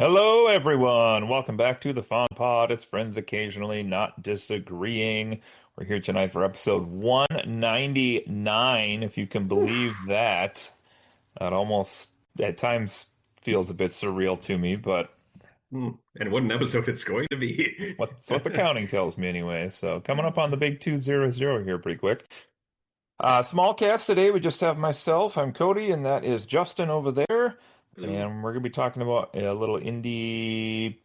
Hello, everyone. Welcome back to the Fawn Pod. It's friends occasionally not disagreeing. We're here tonight for episode 199, if you can believe Oof. that. That almost at times feels a bit surreal to me, but And what an episode it's going to be. what's what the counting tells me anyway. So coming up on the big 200 here pretty quick. Small cast today. We just have myself. I'm Cody, and that is Justin over there. Hello. And we're going to be talking about a little indie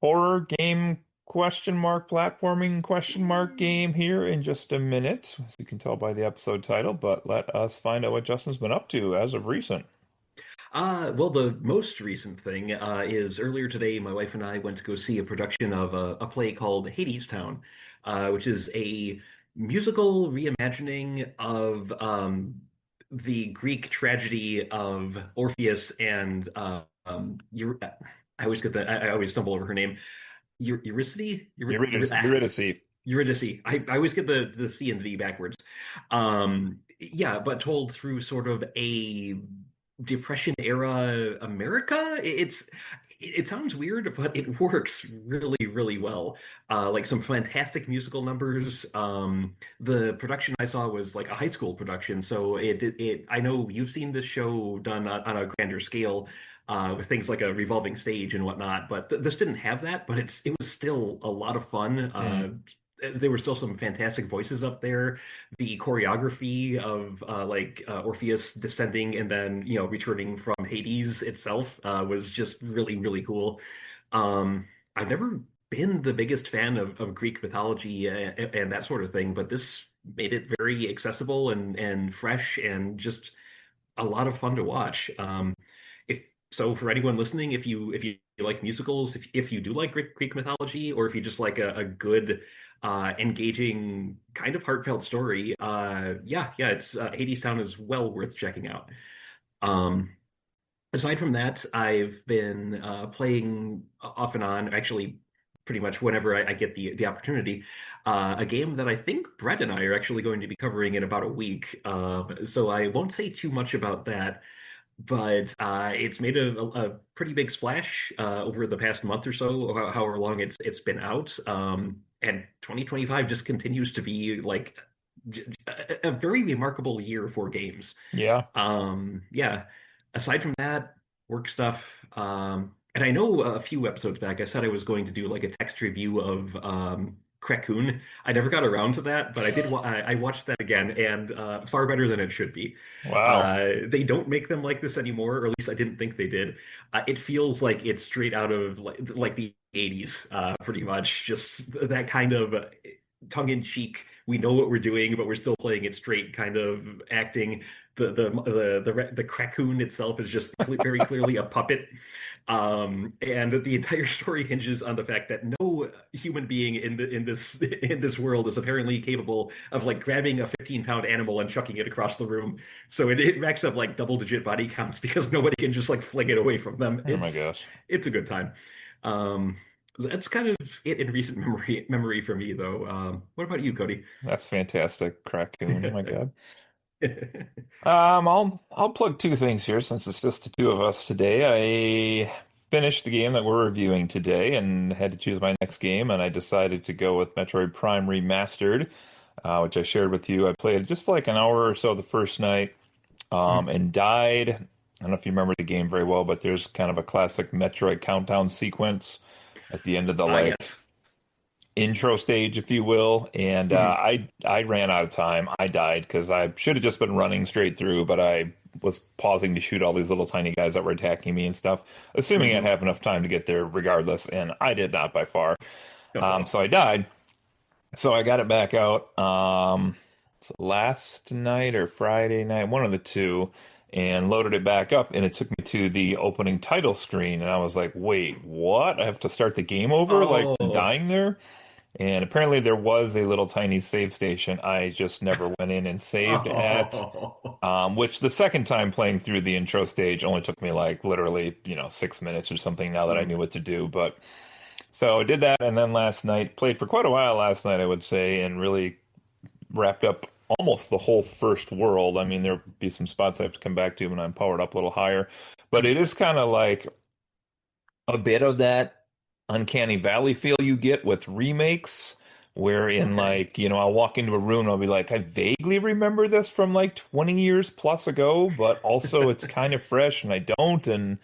horror game question mark platforming question mark game here in just a minute, as you can tell by the episode title. But let us find out what Justin's been up to as of recent. Well, the most recent thing is earlier today, my wife and I went to go see a production of a play called Hadestown, which is a musical reimagining of the Greek tragedy of Orpheus and I always get that I always stumble over her name. Eurydice? Eurydice. Eurydice. I always get the C and the D backwards. Yeah, but told through sort of a Depression era America. It sounds weird, but it works really, really well. Like some fantastic musical numbers. The production I saw was like a high school production, so it. I know you've seen this show done on a grander scale. With things like a revolving stage and whatnot, but this didn't have that. But it was still a lot of fun. Hmm. There were still some fantastic voices up there. The choreography of Orpheus descending and then returning from Hades itself was just really really cool. I've never been the biggest fan of Greek mythology and that sort of thing, but this made it very accessible and fresh and just a lot of fun to watch. If so, for anyone listening, if you like musicals, if you do like Greek mythology, or if you just like a good, engaging, kind of heartfelt story, yeah, it's Hadestown is well worth checking out. Um, Aside from that, I've been playing off and on, actually, pretty much whenever I get the opportunity, a game that I think Brett and I are actually going to be covering in about a week. So I won't say too much about that, but it's made a pretty big splash over the past month or so, or however long it's been out. And 2025 just continues to be like a very remarkable year for games. Yeah. Yeah. Aside from that, work stuff. And I know a few episodes back, I said I was going to do like a text review of Raccoon. I never got around to that, but I did. I watched that again, and far better than it should be. Wow. They don't make them like this anymore, or at least I didn't think they did. It feels like it's straight out of like the 80s, pretty much. Just that kind of tongue-in-cheek. We know what we're doing, but we're still playing it straight kind of acting. The Raccoon itself is just very clearly a puppet. And the entire story hinges on the fact that no human being in this world is apparently capable of like grabbing a 15-pound animal and chucking it across the room. So it racks up like double-digit body counts because nobody can just like fling it away from them. Oh my gosh. It's a good time. Um, that's kind of it in recent memory for me, though. What about you, Cody? That's fantastic. Raccoon. Oh my God. I'll plug two things here since it's just the two of us today. I finished the game that we're reviewing today and had to choose my next game, and I decided to go with Metroid Prime Remastered, which I shared with you. I played just like an hour or so the first night, Hmm. and died. I don't know if you remember the game very well, but there's kind of a classic Metroid countdown sequence at the end of the like Yes. intro stage, if you will. And Hmm. I ran out of time. I died because I should have just been running straight through, but I was pausing to shoot all these little tiny guys that were attacking me and stuff, assuming I'd Hmm. have enough time to get there regardless, and I did not by far. Oh. So I died. So I got it back out so last night or Friday night, one of the two, and loaded it back up, and it took me to the opening title screen, and I was like, "Wait, what? I have to start the game over, like from Oh. dying there?" And apparently there was a little tiny save station I just never went in and saved at, Oh. which the second time playing through the intro stage only took me like literally, 6 minutes or something now that I Hmm. knew what to do. But so I did that, and then last night played for quite a while last night, I would say, and really wrapped up almost the whole first world. I mean, there'll be some spots I have to come back to when I'm powered up a little higher, but it is kind of like a bit of that uncanny valley feel you get with remakes, wherein Okay. like, I'll walk into a room and I'll be like, I vaguely remember this from like 20 years plus ago, but also it's kind of fresh and I don't. And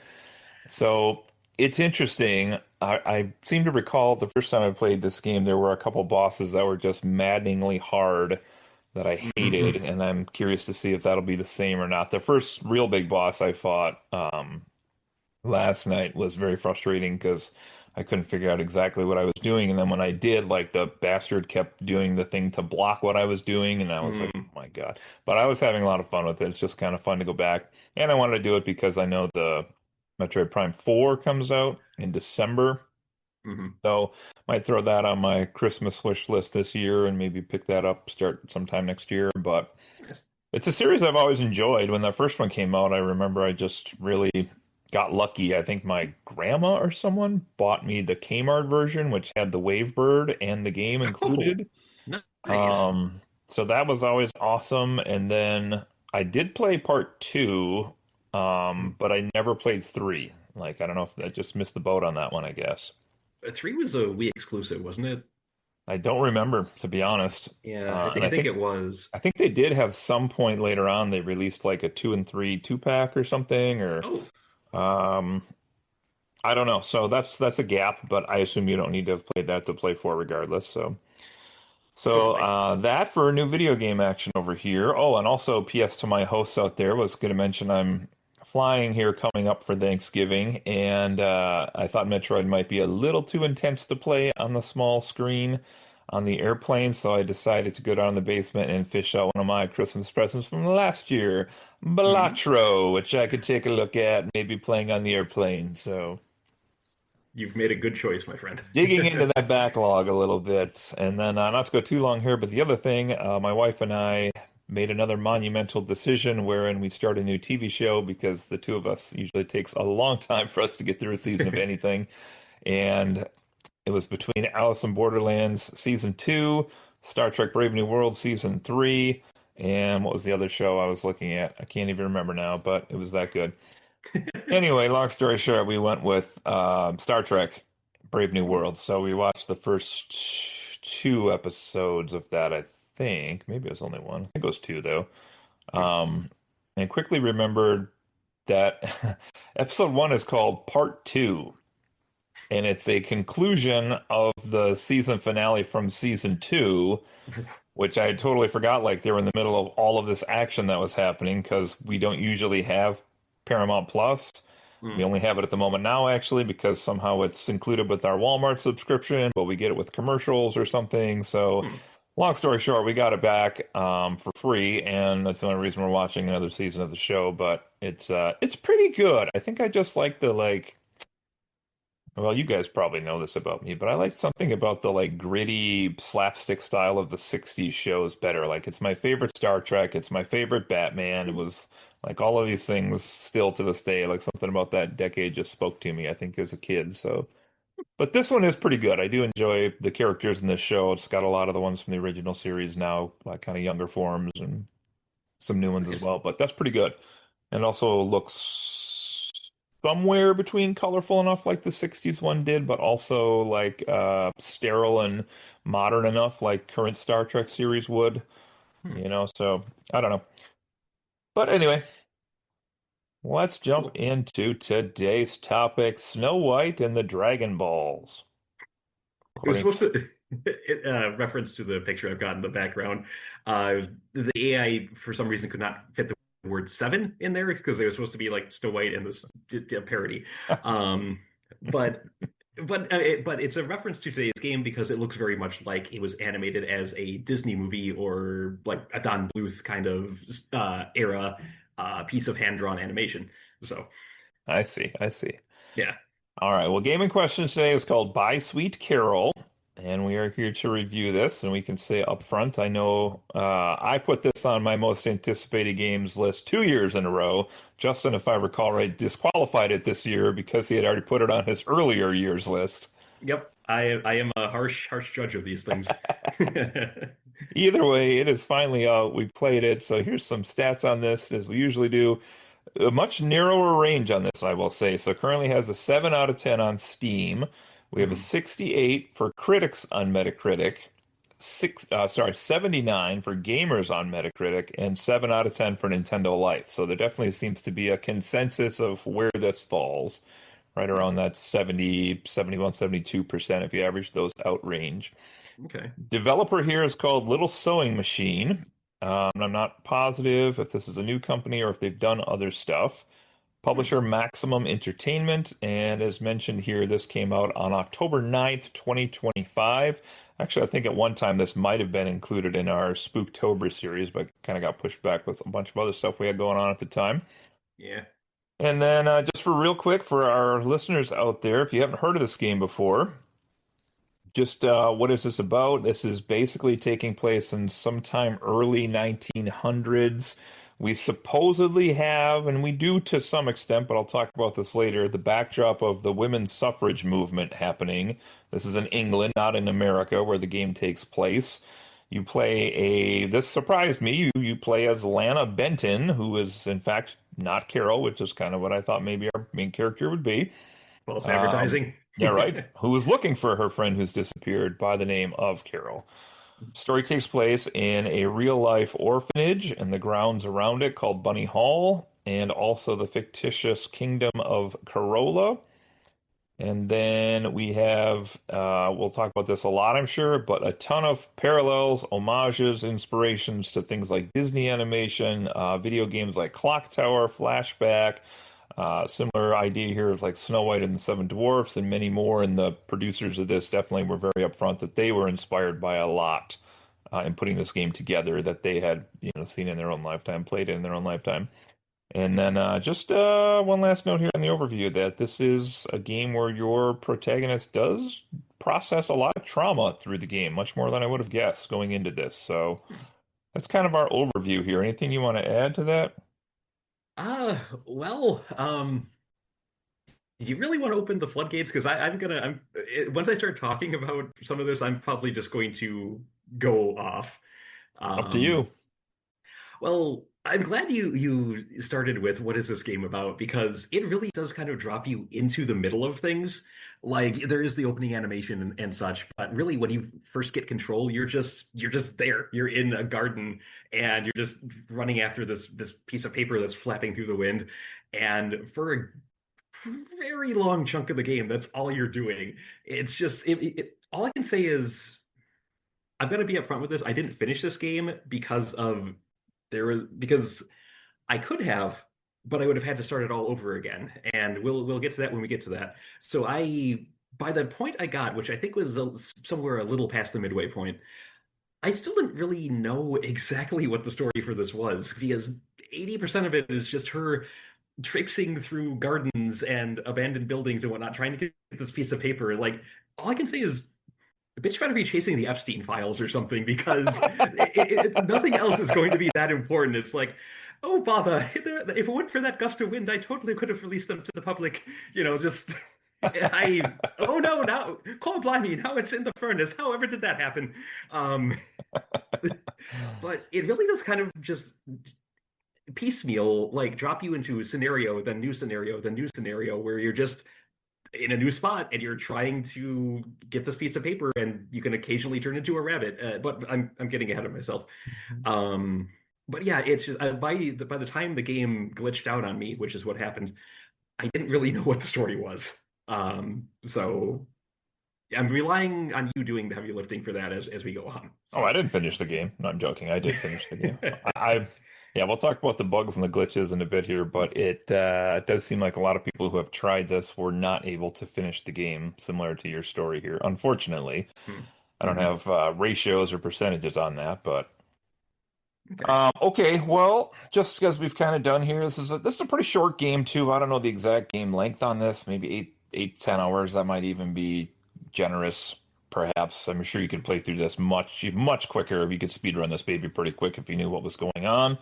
so it's interesting. I seem to recall the first time I played this game, there were a couple bosses that were just maddeningly hard that I hated, Hmm. and I'm curious to see if that'll be the same or not. The first real big boss I fought last night was very frustrating because I couldn't figure out exactly what I was doing, and then when I did, like the bastard kept doing the thing to block what I was doing, and I was like, Hmm. oh my God. But I was having a lot of fun with it. It's just kind of fun to go back, and I wanted to do it because I know the Metroid Prime 4 comes out in December. Hmm. So might throw that on my Christmas wish list this year and maybe pick that up, start sometime next year. But Nice. it's a series I've always enjoyed. When that first one came out, I remember I just really got lucky. I think my grandma or someone bought me the Kmart version, which had the Wavebird and the game Oh, included. nice. So that was always awesome. And then I did play part two, Hmm. but I never played three. Like, I don't know if I just missed the boat on that one, I guess. Three was a Wii exclusive, wasn't it? I don't remember, to be honest. Yeah, And I think it was. I think they did have some point later on they released like a two and three two pack or something or Oh, um I don't know. So that's a gap, but I assume you don't need to have played that to play four regardless. So totally. that for new video game action over here. Oh, and also PS to my hosts out there was going to mention I'm flying here coming up for Thanksgiving, and I thought Metroid might be a little too intense to play on the small screen on the airplane, so I decided to go down in the basement and fish out one of my Christmas presents from last year, Hmm. Balatro, which I could take a look at, maybe playing on the airplane. So You've made a good choice, my friend. digging into that backlog a little bit. And then, not to go too long here, but the other thing, my wife and I made another monumental decision wherein we start a new TV show because the two of us usually takes a long time for us to get through a season of anything. And it was between Alice in Borderlands season two, Star Trek Brave New World season three, and what was the other show I was looking at? I can't even remember now, but it was that good. Anyway, long story short, we went with Star Trek Brave New World. So we watched the first two episodes of that, I think. Maybe it was only one. I think it was two, though. Um, and quickly remembered that episode one is called Part Two, and it's a conclusion of the season finale from season two, which I totally forgot. Like they were in the middle of all of this action that was happening because we don't usually have Paramount Plus. We Hmm. only have it at the moment now, actually, because somehow it's included with our Walmart subscription, but we get it with commercials or something. So, Hmm. long story short, we got it back for free, and that's the only reason we're watching another season of the show. But it's pretty good. I think I just like the like. Well, you guys probably know this about me, but I like something about the like gritty slapstick style of the 60s shows better. Like it's my favorite Star Trek, it's my favorite Batman. It was like all of these things still to this day, like something about that decade just spoke to me, I think, as a kid. So, but this one is pretty good. I do enjoy the characters in this show. It's got a lot of the ones from the original series now, like kind of younger forms and some new ones as Nice. well, but that's pretty good. And also looks somewhere between colorful enough like the 60s one did, but also like sterile and modern enough like current Star Trek series would, Hmm. so I don't know. But anyway, let's jump Cool. into today's topic, Snow White and the Dragon Balls. It was According supposed to reference to the picture I've got in the background. The AI for some reason could not fit the word seven in there because they were supposed to be like Snow White and this parody. Um, but but it's a reference to today's game because it looks very much like it was animated as a Disney movie or like a Don Bluth kind of era piece of hand-drawn animation. So I see, I see. yeah. All right. Well, gaming questions today is called Buy Sweet Carol, and we are here to review this. And we can say up front, I know I put this on my most anticipated games list 2 years in a row. Justin, if I recall right, disqualified it this year because he had already put it on his earlier years list. Yep, I am a harsh judge of these things. Either way, it is finally out. We played it, so here's some stats on this, as we usually do. A much narrower range on this, I will say. So currently has a 7 out of 10 on Steam. We have a Hmm. 68 for critics on Metacritic, 79 for gamers on Metacritic, and 7 out of 10 for Nintendo Life. So there definitely seems to be a consensus of where this falls, right Hmm. around that 70, 71, 72% if you average those out range. Okay. Developer here is called Little Sewing Machine. I'm not positive if this is a new company or if they've done other stuff. Hmm. Publisher Maximum Entertainment, and as mentioned here, this came out on October 9th, 2025. Actually, I think at one time this might have been included in our Spooktober series, but kind of got pushed back with a bunch of other stuff we had going on at the time. Yeah. And then just for real quick, for our listeners out there, if you haven't heard of this game before, just what is this about? This is basically taking place in sometime early 1900s. We supposedly have, and we do to some extent, but I'll talk about this later, the backdrop of the women's suffrage movement happening. This is in England, not in America, where the game takes place. You play this surprised me, you play as Lana Benton, who is in fact not Carol, which is kind of what I thought maybe our main character would be. False Um, advertising. yeah, right. Who is looking for her friend who's disappeared by the name of Carol. Story takes place in a real life orphanage and the grounds around it called Bunny Hall, and also the fictitious kingdom of Corolla. And then we have, we'll talk about this a lot, I'm sure, but a ton of parallels, homages, inspirations to things like Disney animation, video games like Clock Tower, Flashback. Similar idea here is like Snow White and the Seven Dwarfs, and many more. And the producers of this definitely were very upfront that they were inspired by a lot in putting this game together that they had, seen in their own lifetime, played in their own lifetime. And then just one last note here on the overview that this is a game where your protagonist does process a lot of trauma through the game, much more than I would have guessed going into this. So that's kind of our overview here. Anything you want to add to that? Well, you really want to open the floodgates? Because once I start talking about some of this, I'm probably just going to go off. Up to Um, you. Well, I'm glad you started with what is this game about because it really does kind of drop you into the middle of things. Like there is the opening animation and such, but really when you first get control, you're just there. You're in a garden and you're just running after this piece of paper that's flapping through the wind. And for a very long chunk of the game, that's all you're doing. It's just all I can say is I'm gonna be upfront with this. I didn't finish this game because I could have, but I would have had to start it all over again. And we'll get to that when we get to that. So by the point I got, which I think was somewhere a little past the midway point, I still didn't really know exactly what the story for this was because 80% of it is just her traipsing through gardens and abandoned buildings and whatnot, trying to get this piece of paper. Like all I can say is the bitch better be chasing the Epstein files or something because nothing else is going to be that important. It's like, oh, bother, if it weren't for that gust of wind, I totally could have released them to the public. Just oh no, now, call blimey, now it's in the furnace. However did that happen? Um, but it really does kind of just piecemeal, like drop you into scenario, then new scenario, then new scenario, where you're just in a new spot and you're trying to get this piece of paper and you can occasionally turn into a rabbit. But I'm getting ahead of myself. Um, but yeah, it's just by the time the game glitched out on me, which is what happened, I didn't really know what the story was. So I'm relying on you doing the heavy lifting for that as we go on. Oh, I So didn't finish the game. No, I'm joking. I did finish the game. Yeah, we'll talk about the bugs and the glitches in a bit here, but it does seem like a lot of people who have tried this were not able to finish the game, similar to your story here. Unfortunately, I don't Mhm. have ratios or percentages on that, but Okay. okay. Well, just because we've kind of done here, this is a pretty short game too. I don't know the exact game length on this. Maybe 10 hours. That might even be generous, perhaps. I'm sure you could play through this much quicker if you could speed run this baby pretty quick if you knew what was going on.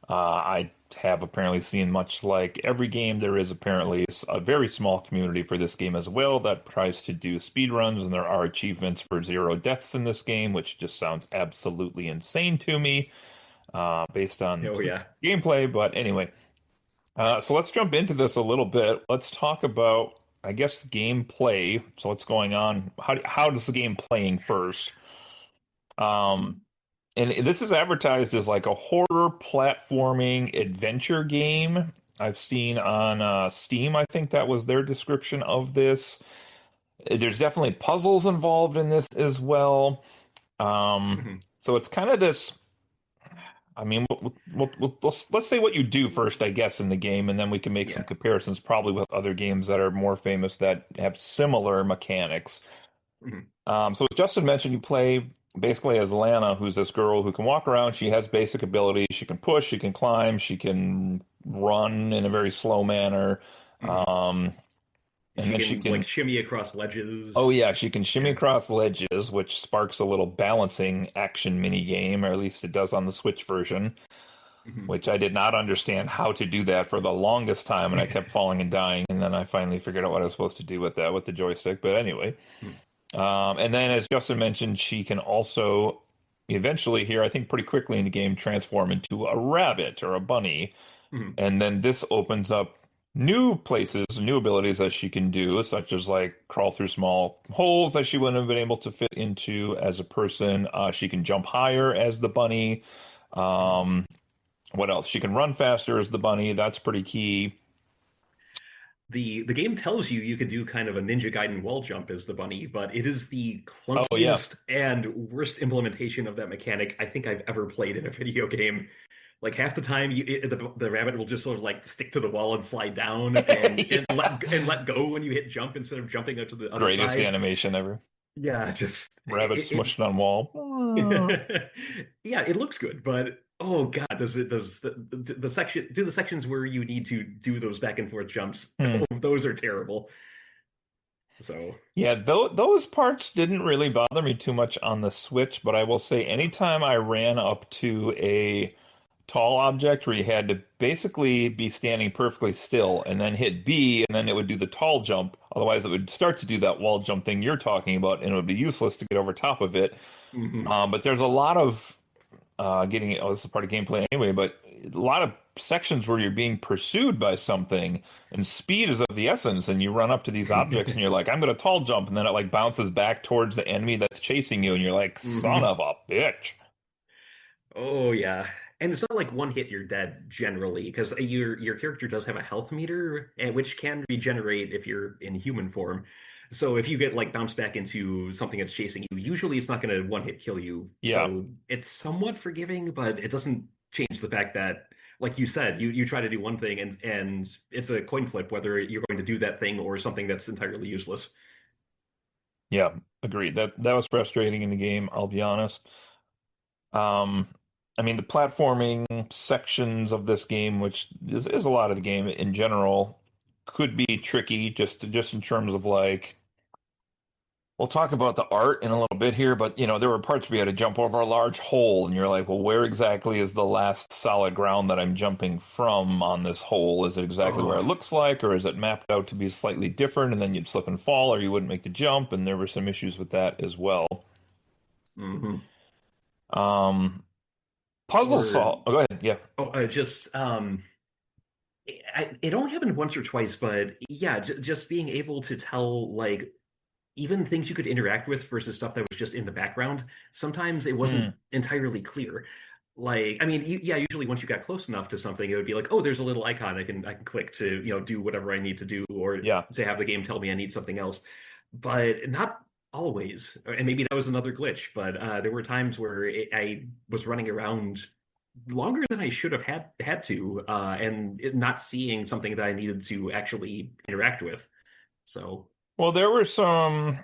I have apparently seen, much like every game, there is apparently a very small community for this game as well that tries to do speed runs, and there are achievements for zero deaths in this game, which just sounds absolutely insane to me based on Oh yeah. gameplay. But anyway, So let's jump into this a little bit. Let's talk about, I guess, gameplay. So what's going on? How does the game playing first? Um, and this is advertised as like a horror platforming adventure game. I've seen on Steam, I think that was their description of this. There's definitely puzzles involved in this as well. Mhm. So it's kind of this. I mean, let's say what you do first, I guess, in the game, and then we can make some Yeah. comparisons, probably with other games that are more famous that have similar mechanics. Mhm. So as Justin mentioned, you play basically as Lana, who's this girl who can walk around. She has basic abilities. She can push, she can climb, she can run in a very slow manner. Mhm. Um, and She then she can like can, shimmy across oh ledges. yeah, she can shimmy Yeah. across ledges, which sparks a little balancing action mini game, or at least it does on the Switch version, Mhm. which I did not understand how to do that for the longest time, and I kept falling and dying, and then I finally figured out what I was supposed to do with that with the joystick. But anyway. Mhm. And then, as Justin mentioned, she can also eventually here, I think pretty quickly in the game, transform into a rabbit or a bunny. Mhm. And then this opens up new places, new abilities that she can do, such as like crawl through small holes that she wouldn't have been able to fit into as a person. She can jump higher as the bunny. Mhm. Um, what else? She can run faster as the bunny. That's pretty key. The game tells you you can do kind of a Ninja Gaiden wall jump as the bunny, but it is the Oh, yeah. clunkiest and worst implementation of that mechanic I think I've ever played in a video game. Like half the time, the rabbit will just sort of like stick to the wall and slide down Yeah. and let go when you hit jump instead of jumping out to the other Greatest side. animation ever. Yeah, just Rabbit smushed on wall. yeah, it looks good, but oh God, does the section do the sections where you need to do those back and forth jumps? Hmm. Oh, those are terrible. So, Yeah, those parts didn't really bother me too much on the Switch, but I will say anytime I ran up to a tall object where you had to basically be standing perfectly still and then hit B and then it would do the tall jump. Otherwise, it would start to do that wall jump thing you're talking about and it would be useless to get over top of it. mhm. But there's a lot of getting oh, this is part of gameplay anyway, but a lot of sections where you're being pursued by something and speed is of the essence, and you run up to these objects and you're like, I'm gonna tall jump, and then it like bounces back towards the enemy that's chasing you, and you're like, son Mhm. of a bitch. Oh yeah. And it's not like one hit you're dead generally, because your character does have a health meter, which can regenerate if you're in human form. So if you get like bounced back into something that's chasing you, usually it's not going to one hit kill you. Yeah, So it's somewhat forgiving, but it doesn't change the fact that, like you said, you try to do one thing and it's a coin flip whether you're going to do that thing or something that's entirely useless. yeah, agreed. That was frustrating in the game, I'll be honest. Um, I mean, the platforming sections of this game, which is a lot of the game in general, could be tricky just in terms of like we'll talk about the art in a little bit here, but there were parts where you had to jump over a large hole, and you're like, well, where exactly is the last solid ground that I'm jumping from on this hole? Is it exactly where it Oh. looks like, or is it mapped out to be slightly different, and then you'd slip and fall, or you wouldn't make the jump? And there were some issues with that as well. Hmm. Um, Puzzle Or solve. Oh, go ahead. Yeah. just it only happened once or twice, but yeah, just being able to tell like even things you could interact with versus stuff that was just in the background. Sometimes it wasn't Hmm. entirely clear. Like, I mean, yeah, usually once you got close enough to something, it would be like, oh, there's a little icon I can click to do whatever I need to do, or Yeah. to have the game tell me I need something else. But not always, and maybe that was another glitch. But there were times where I was running around longer than I should have had to, and not seeing something that I needed to actually interact with. So, Well, there were some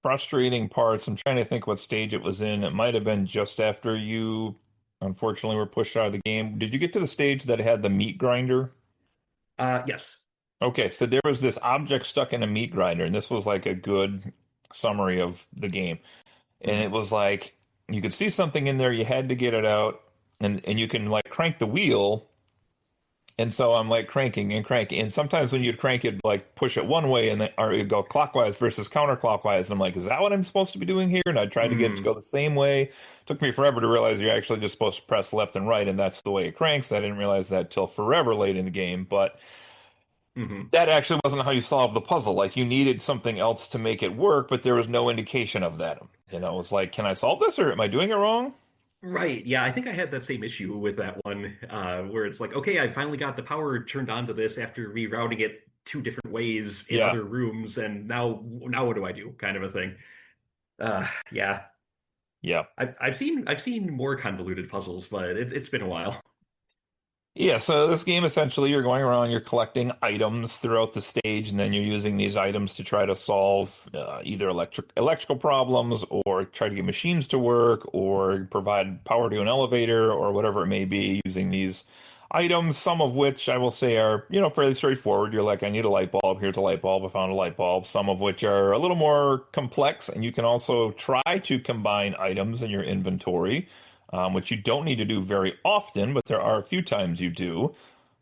frustrating parts. I'm trying to think what stage it was in. It might have been just after you, unfortunately, were pushed out of the game. Did you get to the stage that had the meat grinder? yes. Okay, so there was this object stuck in a meat grinder, and this was like a good summary of the game. And it Mhm. was like you could see something in there, you had to get it out, and you can like crank the wheel, And so I'm like cranking and cranking. And sometimes when you'd crank it, like push it one way and then, or it'd go clockwise versus counterclockwise. And I'm like, is that what I'm supposed to be doing here? And I tried to get it to Mm, go the same way. Took me forever to realize you're actually just supposed to press left and right, and that's the way it cranks. I didn't realize that till forever late in the game. But hmm. that actually wasn't how you solve the puzzle. Like you needed something else to make it work, but there was no indication of that. You know, it was like, can I solve this or am I doing it wrong? Right. Yeah, I think I had that same issue with that one, where it's like, okay, I finally got the power turned on to this after rerouting it two different ways in Yeah. other rooms, and now what do I do? Kind of a thing. Yeah. Yeah. I've seen more convoluted puzzles, but it's been a while. Yeah, so this game essentially you're going around, you're collecting items throughout the stage, and then you're using these items to try to solve either electrical problems, or try to get machines to work, or provide power to an elevator, or whatever it may be, using these items. Some of which I will say are, fairly straightforward. You're like, I need a light bulb. Here's a light bulb. I found a light bulb. Some of which are a little more complex, and you can also try to combine items in your inventory, which you don't need to do very often, but there are a few times you do.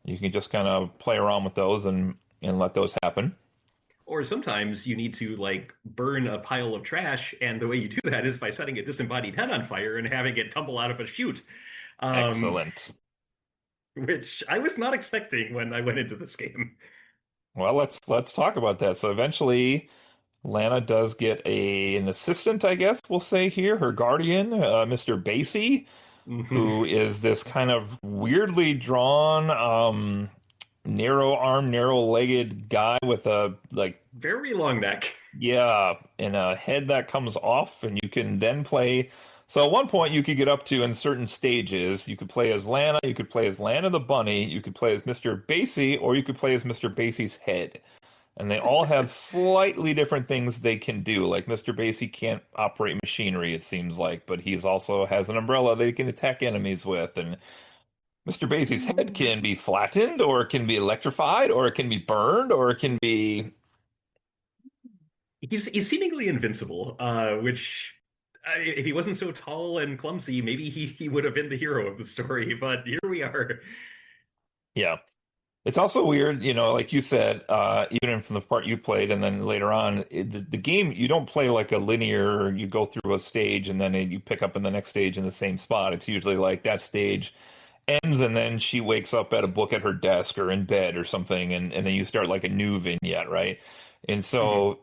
You can just kind of play around with those and let those happen. Or sometimes you need to like burn a pile of trash, and the way you do that is by setting a disembodied head on fire and having it tumble out of a chute, um, Excellent. which I was not expecting when I went into this game. Well, let's talk about that. So eventually, Lana does get an assistant, I guess we'll say here, her guardian, Mr. Basie, Mhm. who is this kind of weirdly drawn, narrow arm, narrow legged guy with a like Very long neck. yeah, and a head that comes off, and you can then play. So at one point, you could get up to in certain stages. You could play as Lana, you could play as Lana the bunny, you could play as Mr. Basie, or you could play as Mr. Basie's head. And they all have slightly different things they can do. Like Mr. Basie can't operate machinery, it seems like, but he's also has an umbrella that he can attack enemies with. And Mr. Basie's head can be flattened, or it can be electrified, or it can be burned, or it can be He's seemingly invincible, which if he wasn't so tall and clumsy, maybe he would have been the hero of the story. But here we are. yeah. It's also weird, like you said, even from the part you played, and then later on, the game, you don't play like a linear, you go through a stage and then you pick up in the next stage in the same spot. It's usually like that stage ends and then she wakes up at a book at her desk or in bed or something, and then you start like a new vignette, right? And Mhm. so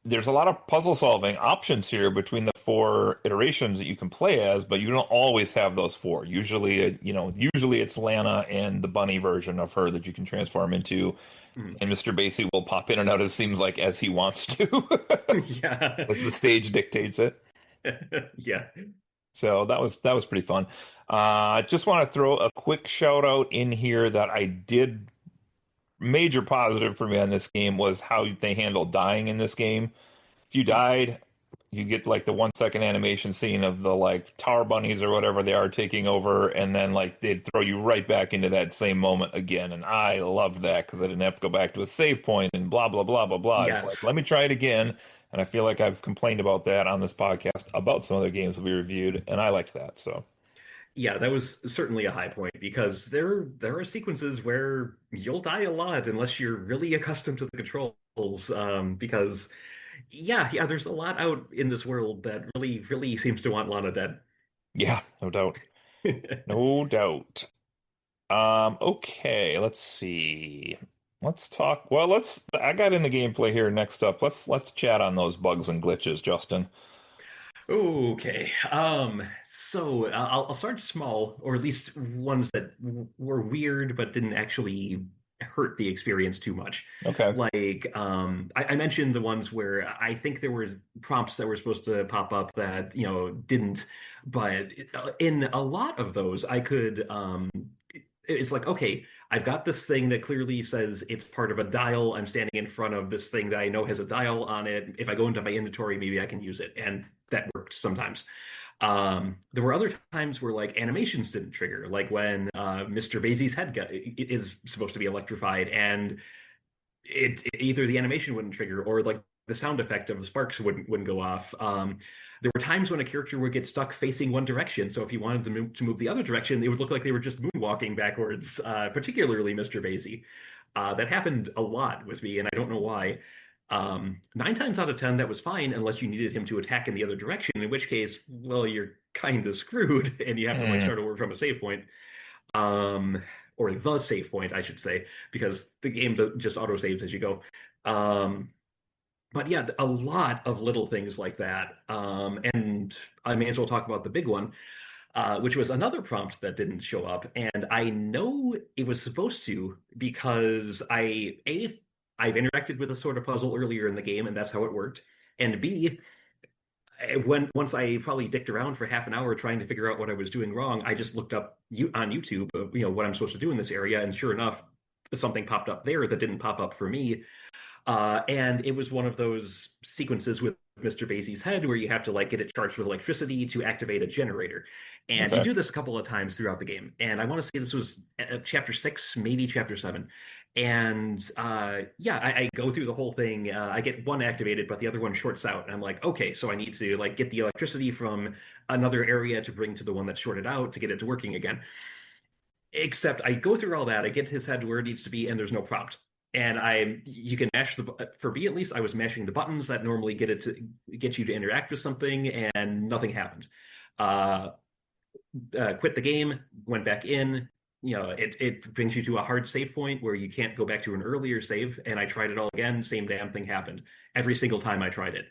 there's a lot of puzzle solving options here between the four iterations that you can play as, but you don't always have those four. Usually, usually it's Lana and the bunny version of her that you can transform into, Mhm. and Mr. Basie will pop in and out, it seems like, as he wants to, Yeah. as the stage dictates it. Yeah. So that was pretty fun. I just want to throw a quick shout out in here that I did major positive for me on this game was how they handled dying in this game. If you Mm. died, you get like the 1 second animation scene of the like tower bunnies or whatever they are taking over, and then like they'd throw you right back into that same moment again. And I loved that because I didn't have to go back to a save point and blah blah blah blah blah. It's like Yes. let me try it again. And I feel like I've complained about that on this podcast about some other games that we reviewed, and I liked that. So Yeah, that was certainly a high point because there are sequences where you'll die a lot unless you're really accustomed to the controls. Because yeah, there's a lot out in this world that really seems to want Lana dead. yeah, no doubt, no doubt. Okay, let's see. Let's talk. Well, I got in the gameplay here next up. Let's chat on those bugs and glitches, Justin. Okay. So I'll start small, or at least ones that were weird but didn't actually hurt the experience too much. Okay. Like, I mentioned the ones where I think there were prompts that were supposed to pop up that, didn't. But in a lot of those, I could, it's like, okay, I've got this thing that clearly says it's part of a dial. I'm standing in front of this thing that I know has a dial on it. If I go into my inventory, maybe I can use it. And that worked sometimes. There were other times where like animations didn't trigger, like when Mr. Basie's head is supposed to be electrified, and either the animation wouldn't trigger or like the sound effect of the sparks wouldn't go off. There were times when a character would get stuck facing one direction, so if you wanted to move the other direction, it would look like they were just moonwalking backwards. Particularly Mr. Basie. That happened a lot with me, and I don't know why. Nine times out of ten, that was fine unless you needed him to attack in the other direction, in which case, well, you're kind of screwed, and you have to like Hmm. start over from a save point. Um, or the save point, I should say, because the game just auto saves as you go. Um, but yeah, a lot of little things like that. And I may as well talk about the big one, which was another prompt that didn't show up. And I know it was supposed to because I've interacted with a sort of puzzle earlier in the game, and that's how it worked. And B, when once I probably dicked around for half an hour trying to figure out what I was doing wrong, I just looked up on YouTube, what I'm supposed to do in this area, and sure enough, something popped up there that didn't pop up for me. And it was one of those sequences with Mr. Basie's head where you have to like get it charged with electricity to activate a generator. And you Okay. do this a couple of times throughout the game. And I want to say this was chapter six, maybe chapter seven. And yeah, I go through the whole thing. I get one activated, but the other one shorts out. And I'm like, okay, so I need to like get the electricity from another area to bring to the one that's shorted out to get it to working again. Except I go through all that, I get his head where it needs to be, and there's no prompt. And you can mash for me at least, I was mashing the buttons that normally get you to interact with something, and nothing happened. Uh, Quit the game, went back in. It brings you to a hard save point where you can't go back to an earlier save. And I tried it all again, same damn thing happened every single time I tried it.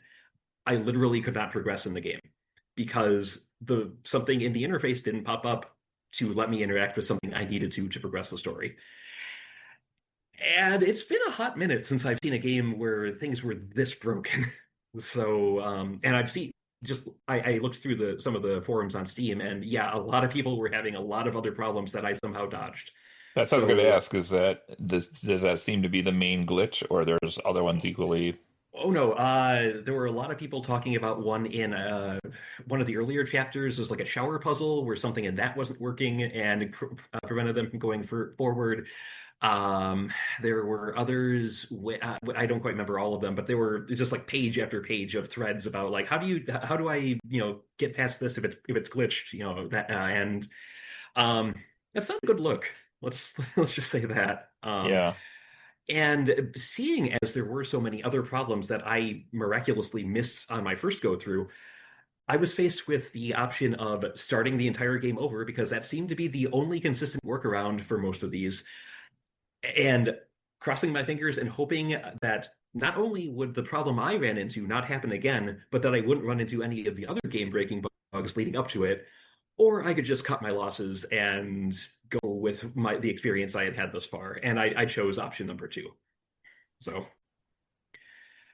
I literally could not progress in the game because the something in the interface didn't pop up to let me interact with something I needed to progress the story. And it's been a hot minute since I've seen a game where things were this broken. So, and I've seen I looked through the some of the forums on Steam, and yeah, a lot of people were having a lot of other problems that I somehow dodged. That's what I was going to So ask. Is that this does that seem to be the main glitch, or there's other ones equally? oh no, there were a lot of people talking about one in one of the earlier chapters. There's like a shower puzzle where something in that wasn't working and it prevented them from going forward. Um, there were others. I don't quite remember all of them, but there were just like page after page of threads about like how do I get past this if it's glitched, that and um, that's not a good look. Let's just say that. Yeah. And seeing as there were so many other problems that I miraculously missed on my first go through, I was faced with the option of starting the entire game over because that seemed to be the only consistent workaround for most of these, and crossing my fingers and hoping that not only would the problem I ran into not happen again, but that I wouldn't run into any of the other game-breaking bugs leading up to it, or I could just cut my losses and go with the experience I had had thus far. And I chose option number two. So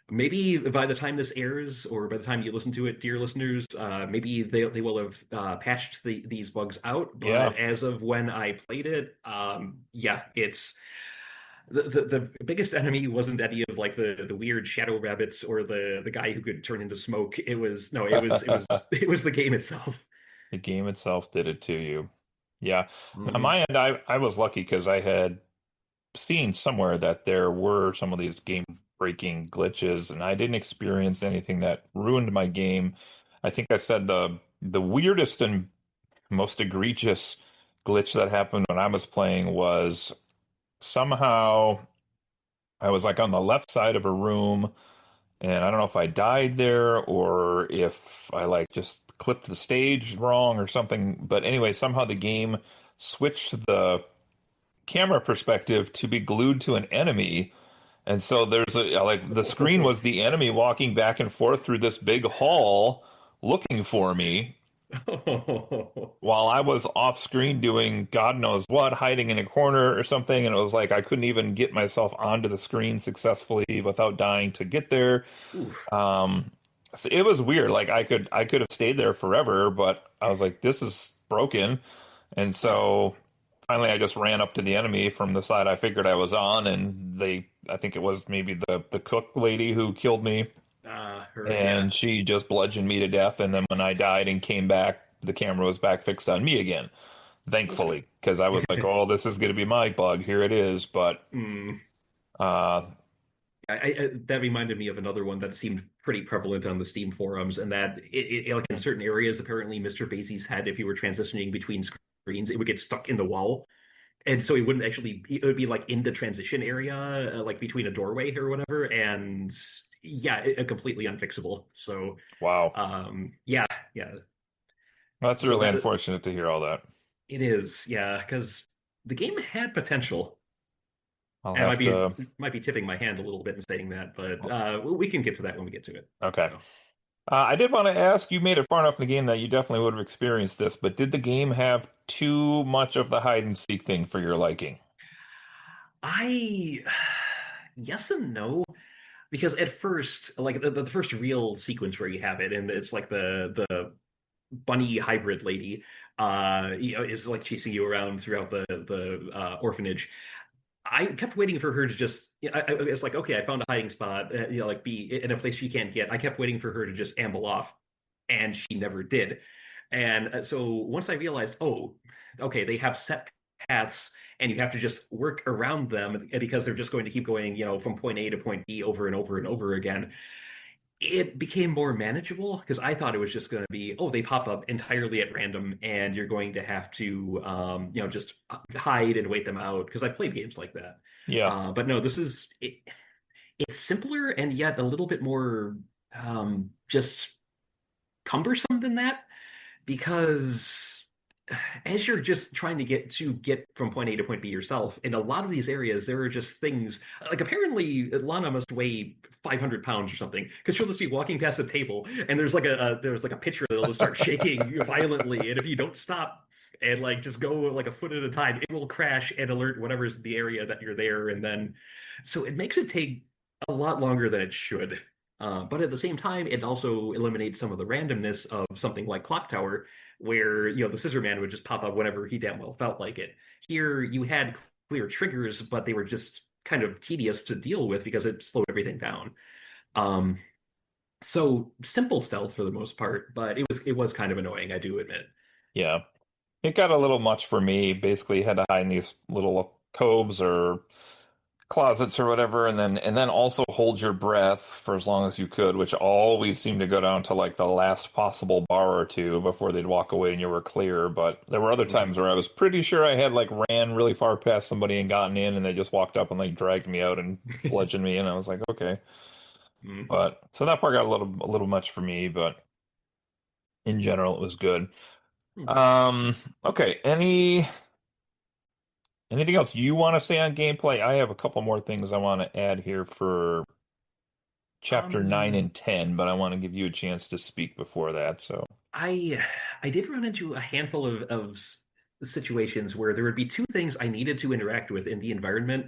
maybe by the time this airs, or by the time you listen to it, dear listeners, maybe they will have patched these bugs out. Yeah. But as of when I played it, yeah, it's the biggest enemy wasn't any of like the weird shadow rabbits or the guy who could turn into smoke. It was no, it was the game itself. The game itself did it to you. Yeah. On Mhm. my end, I was lucky because I had seen somewhere that there were some of these game-breaking glitches, and I didn't experience anything that ruined my game. I think I said the weirdest and most egregious glitch that happened when I was playing was somehow I was like on the left side of a room, and I don't know if I died there or if I like just clipped the stage wrong or something. But anyway, somehow the game switched the camera perspective to be glued to an enemy. And so there's a like the screen was the enemy walking back and forth through this big hall looking for me while I was off screen doing God knows what, hiding in a corner or something. And it was like I couldn't even get myself onto the screen successfully without dying to get there. Oof. Um, so it was weird. Like I could have stayed there forever, but I was like, this is broken. And so finally I just ran up to the enemy from the side I figured I was on, and I think it was maybe the cook lady who killed me, Yeah. and she just bludgeoned me to death. And then when I died and came back, the camera was back fixed on me again, That's good. thankfully, because I was like, oh, this is going to be my bug. Here it is. But Mm. uh, that reminded me of another one that seemed pretty prevalent on the Steam forums, and that like in certain areas, apparently Mr. Basy's head, if you were transitioning between screens, it would get stuck in the wall, and so it wouldn't actually. It would be like in the transition area, like between a doorway or whatever, and yeah, completely unfixable. So, Wow. yeah, yeah. That's So really that unfortunate to hear all that. it is, yeah, because the game had potential. I'll And I have to. might be tipping my hand a little bit in saying that, but we can get to that when we get to it. Okay. So I did want to ask, you made it far enough in the game that you definitely would have experienced this, but did the game have too much of the hide and seek thing for your liking? I yes and no, because at first, like the first real sequence where you have it, and it's like the bunny hybrid lady, is like chasing you around throughout the orphanage. I kept waiting for her to just. It's like, okay, I found a hiding spot, like be in a place she can't get. I kept waiting for her to just amble off, and she never did. And so once I realized, oh, okay, they have set paths, and you have to just work around them because they're just going to keep going, from point A to point B over and over and over again. It became more manageable because I thought it was just going to be, oh, they pop up entirely at random, and you're going to have to, just hide and wait them out. Because I played games like that, Yeah. but no, this is it's simpler and yet a little bit more just cumbersome than that because as you're just trying to get from point A to point B yourself, in a lot of these areas, there are just things like apparently Lana must weigh 500 pounds or something because she'll just be walking past a table and there's like a pitcher that'll just start shaking violently, and if you don't stop and like just go like a foot at a time, it will crash and alert whatever's the area that you're there, and then so it makes it take a lot longer than it should. But at the same time, it also eliminates some of the randomness of something like Clock Tower, where the Scissor Man would just pop up whenever he damn well felt like it. Here, you had clear triggers, but they were just kind of tedious to deal with because it slowed everything down. Um, so simple stealth for the most part, but it was kind of annoying, I do admit. Yeah. It got a little much for me. Basically, you had to hide in these little coves or closets or whatever, and then also hold your breath for as long as you could, which always seemed to go down to like the last possible bar or two before they'd walk away and you were clear. But there were other Mm. times where I was pretty sure I had like ran really far past somebody and gotten in, and they just walked up and like dragged me out and bludgeoned me, and I was like, okay. Mm. But so that part got a little much for me, but in general it was good. Mm. Um, okay, anything else you want to say on gameplay? I have a couple more things I want to add here for chapter 9 Um, and 10, but I want to give you a chance to speak before that. So, I I did run into a handful of situations where there would be two things I needed to interact with in the environment,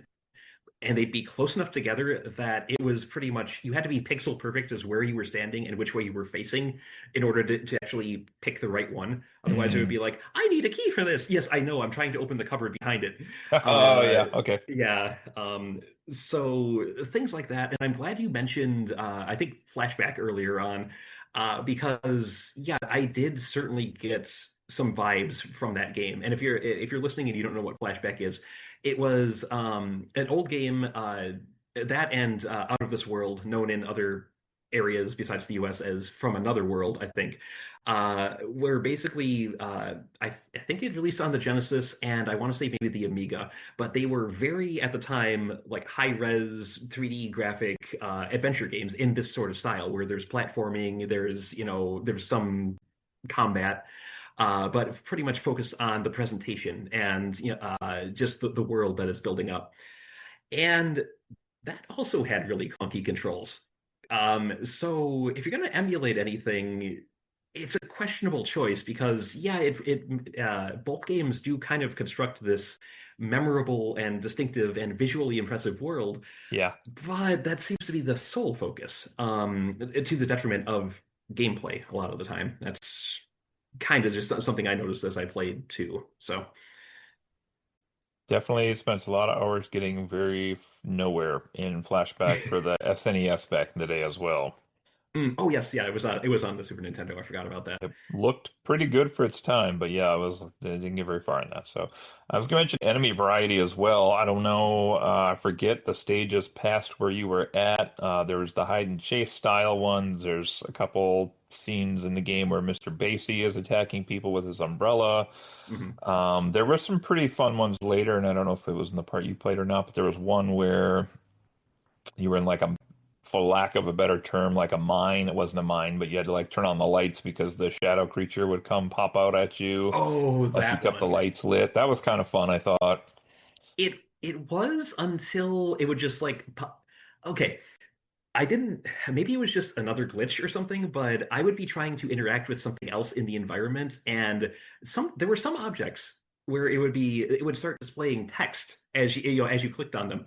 and they'd be close enough together that it was pretty much you had to be pixel perfect as where you were standing and which way you were facing in order to actually pick the right one. Otherwise, it would mm. be like, I need a key for this. Yes, I know. I'm trying to open the cupboard behind it. Oh Uh, yeah, okay. yeah. So things like that. And I'm glad you mentioned, I think, flashback earlier on, because yeah, I did certainly get some vibes from that game. And if you're listening and you don't know what flashback is, it was an old game that and Out of This World, known in other areas besides the US as From Another World, I think, where basically I think it released on the Genesis and I want to say maybe the Amiga, but they were very at the time like high res 3D graphic adventure games in this sort of style where there's platforming, there's some combat, but pretty much focused on the presentation and just the world that is building up. And that also had really clunky controls. So if you're going to emulate anything, it's a questionable choice because yeah, both games do kind of construct this memorable and distinctive and visually impressive world, Yeah, but that seems to be the sole focus, to the detriment of gameplay a lot of the time. That's kind of just something I noticed as I played too. So, definitely spent a lot of hours getting very nowhere in flashback for the SNES back in the day as well. Oh yes, yeah, it was on the Super Nintendo. I forgot about that. It looked pretty good for its time, but yeah, I didn't get very far in that. So I was going to mention enemy variety as well. I don't know, I forget the stages past where you were at. There was the hide and chase style ones. There's a couple scenes in the game where Mr. Basie is attacking people with his umbrella. Hmm. There were some pretty fun ones later, and I don't know if it was in the part you played or not, but there was one where you were in like a, for lack of a better term, like a mine. It wasn't a mine, but you had to like turn on the lights because the shadow creature would come pop out at you Oh, unless you that kept the one. lights lit. That was kind of fun, I thought. It was until it would just like okay, I didn't, maybe it was just another glitch or something, but I would be trying to interact with something else in the environment, and there were some objects where it would start displaying text as as you clicked on them,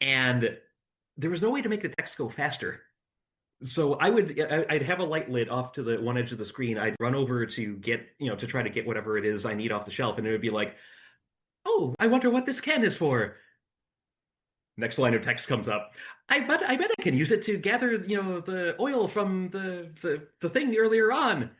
and there was no way to make the text go faster. So I'd have a light lit off to the one edge of the screen. I'd run over to get, to try to get whatever it is I need off the shelf, and it would be like, "Oh, I wonder what this can is for." Next line of text comes up. I bet I can use it to gather, the oil from the thing earlier on.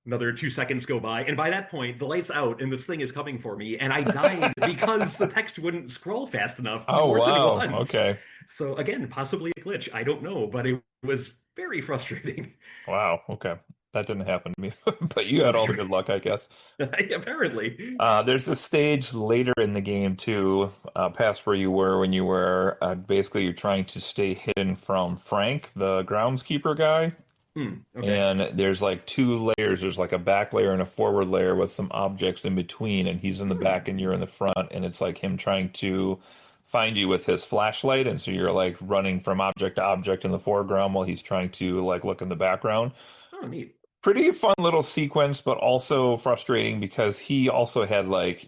Another 2 seconds go by, and by that point, the light's out and this thing is coming for me, and I died because the text wouldn't scroll fast enough Oh, more than wow. once. Okay. So again, possibly a glitch. I don't know, but it was very frustrating. Wow. Okay. That didn't happen to me, but you had all the good luck, I guess. Apparently. There's a stage later in the game too, past where you were when you were basically you're trying to stay hidden from Frank, the groundskeeper guy. Okay. And there's like two layers. There's like a back layer and a forward layer with some objects in between, and he's in the back and you're in the front, and it's like him trying to find you with his flashlight, and so you're like running from object to object in the foreground while he's trying to like look in the background. Oh, neat. Pretty fun little sequence, but also frustrating because he also had like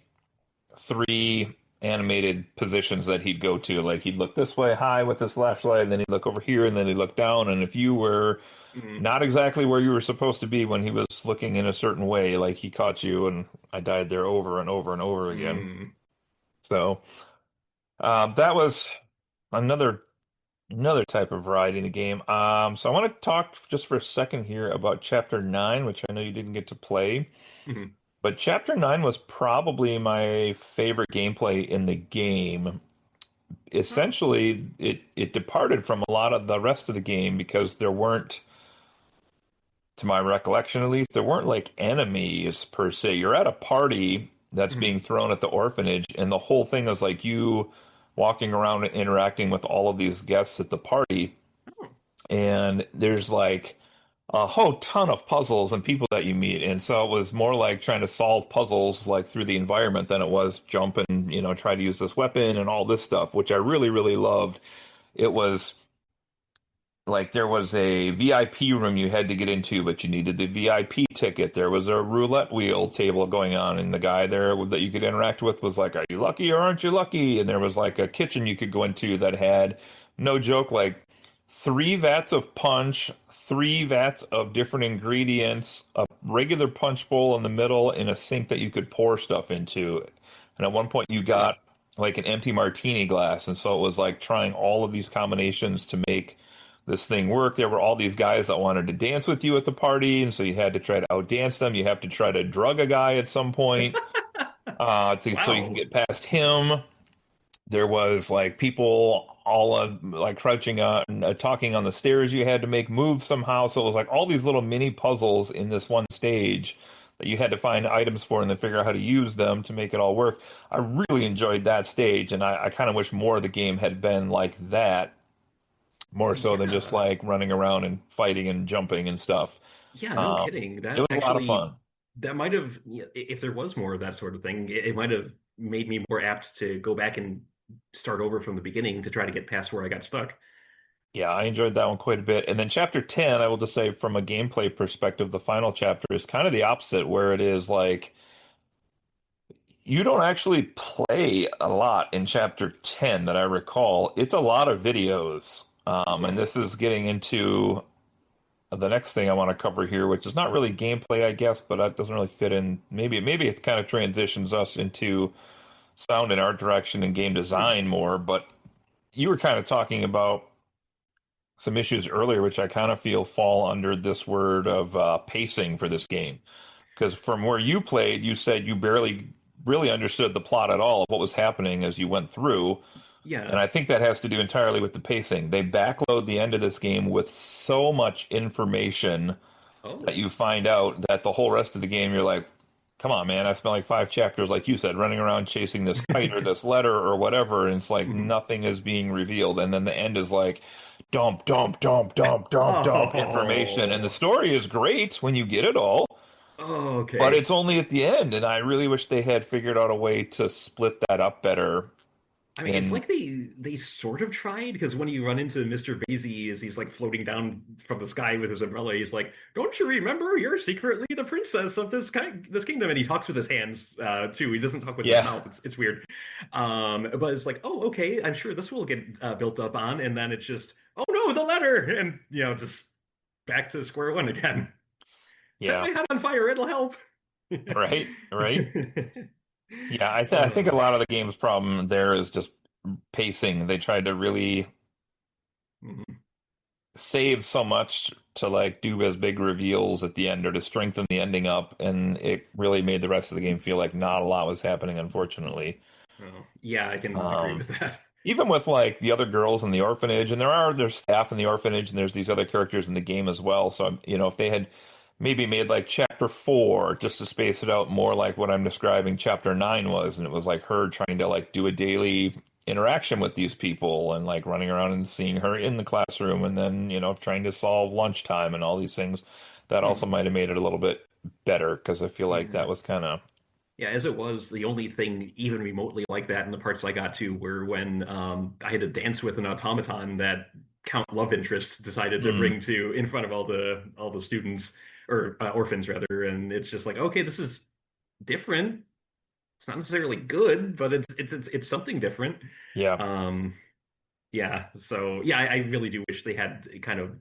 three animated positions that he'd go to. Like he'd look this way high with his flashlight, and then he'd look over here, and then he'd look down. And if you were Mm, not exactly where you were supposed to be when he was looking in a certain way, like he caught you, and I died there over and over and over again. mm, So that was another type of variety in the game. So I want to talk just for a second here about Chapter 9, which I know you didn't get to play. mm. But Chapter 9 was probably my favorite gameplay in the game. Oh. Essentially, it departed from a lot of the rest of the game because there weren't, to my recollection at least, there weren't like enemies per se. You're at a party that's being Mm. thrown at the orphanage, and the whole thing is like you walking around and interacting with all of these guests at the party. Oh. And there's like a whole ton of puzzles and people that you meet. And so it was more like trying to solve puzzles like through the environment than it was jump and, try to use this weapon and all this stuff, which I really, really loved. It was like there was a VIP room you had to get into, but you needed the VIP ticket. There was a roulette wheel table going on, and the guy there that you could interact with was like, "Are you lucky or aren't you lucky?" And there was like a kitchen you could go into that had, no joke, like three vats of punch, three vats of different ingredients, a regular punch bowl in the middle, and a sink that you could pour stuff into. And at one point, you Hmm. got like an empty martini glass, and so it was like trying all of these combinations to make this thing work. There were all these guys that wanted to dance with you at the party, and so you had to try to outdance them. You have to try to drug a guy at some point so you can Wow. get past him. There was like people all like crouching on, talking on the stairs. You had to make moves somehow. So it was like all these little mini puzzles in this one stage that you had to find items for and then figure out how to use them to make it all work. I really enjoyed that stage, and I kind of wish more of the game had been like that, more so than just Yeah. like running around and fighting and jumping and stuff. Yeah, no Um, kidding. it That was a lot of actually, fun. that might have, if there was more of that sort of thing, it might have made me more apt to go back and start over from the beginning to try to get past where I got stuck. Yeah, I enjoyed that one quite a bit. And then chapter 10, I will just say from a gameplay perspective, the final chapter is kind of the opposite, where it is like you don't actually play a lot in chapter 10 that I recall. It's a lot of videos. And Oh. this is getting into the next thing I want to cover here, which is not really gameplay, I guess, but that doesn't really fit in. Maybe it kind of transitions us into sound and art direction and game Hmm. design more, but you were kind of talking about some issues earlier, which I kind of feel fall under this word of pacing for this game. Because from where you played, you said you barely really understood the plot at all of what was happening as you went through. And Yeah. I think that has to do entirely with the pacing. They backload the end of this game with so much information that Oh. you find out that the whole rest of the game, you're like, come on, man, I spent like 5 chapters, like you said, running around chasing this kite or this letter or whatever, and it's like Mhm. nothing is being revealed. And then the end is like dump, dump, dump, dump, dump, dump information. And the Oh. story is great when you get it all, Oh, but okay. it's only at the end. And I really wish they had figured out a way to split that up better. I mean, it's In like they sort of tried because when you run into Mr. Basie as he's like floating down from the sky with his umbrella, he's like, "Don't you remember? You're secretly the princess of this kingdom." And he talks with his hands too. He doesn't talk with his yeah, mouth. It's weird. But it's like, oh, okay. I'm sure this will get built up on, and then it's just, oh no, the letter, and just back to square one again. Set yeah, my head on fire. It'll help. right, right. Yeah, I think a Oh. lot of the game's problem there is just pacing. They tried to really Mhm. save so much to like do as big reveals at the end or to strengthen the ending up, and it really made the rest of the game feel like not a lot was happening, unfortunately. Oh, yeah, I can agree Um, with that. Even with like the other girls in the orphanage, and there's staff in the orphanage, and there's these other characters in the game as well. So, if they had maybe made like chapter 4 just to space it out more like what I'm describing chapter 9 was, and it was like her trying to like do a daily interaction with these people and like running around and seeing her in the classroom and then, trying to solve lunchtime and all these things. That also Hmm. might have made it a little bit better because I feel like that Yeah. was kind of, Yeah, as it was, the only thing even remotely like that in the parts I got to were when I had to dance with an automaton that Count Love Interest decided to mm, bring to in front of all the students or orphans rather, and it's just like, okay, this is different. It's not necessarily good, but it's something different. yeah. Um, yeah, so yeah, I really do wish they had kind of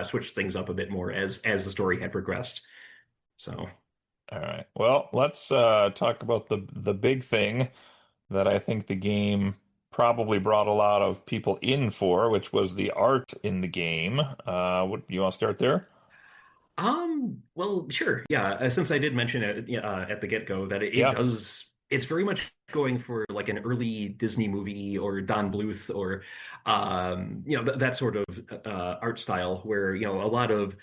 switched things up a bit more as the story had progressed. So. All right. Well, let's talk about the big thing that I think the game probably brought a lot of people in for, which was the art in the game. What you want to start there? Well, sure. Yeah, since I did mention it at the get-go that Yeah, it's very much going for like an early Disney movie or Don Bluth or, that sort of art style where, a lot of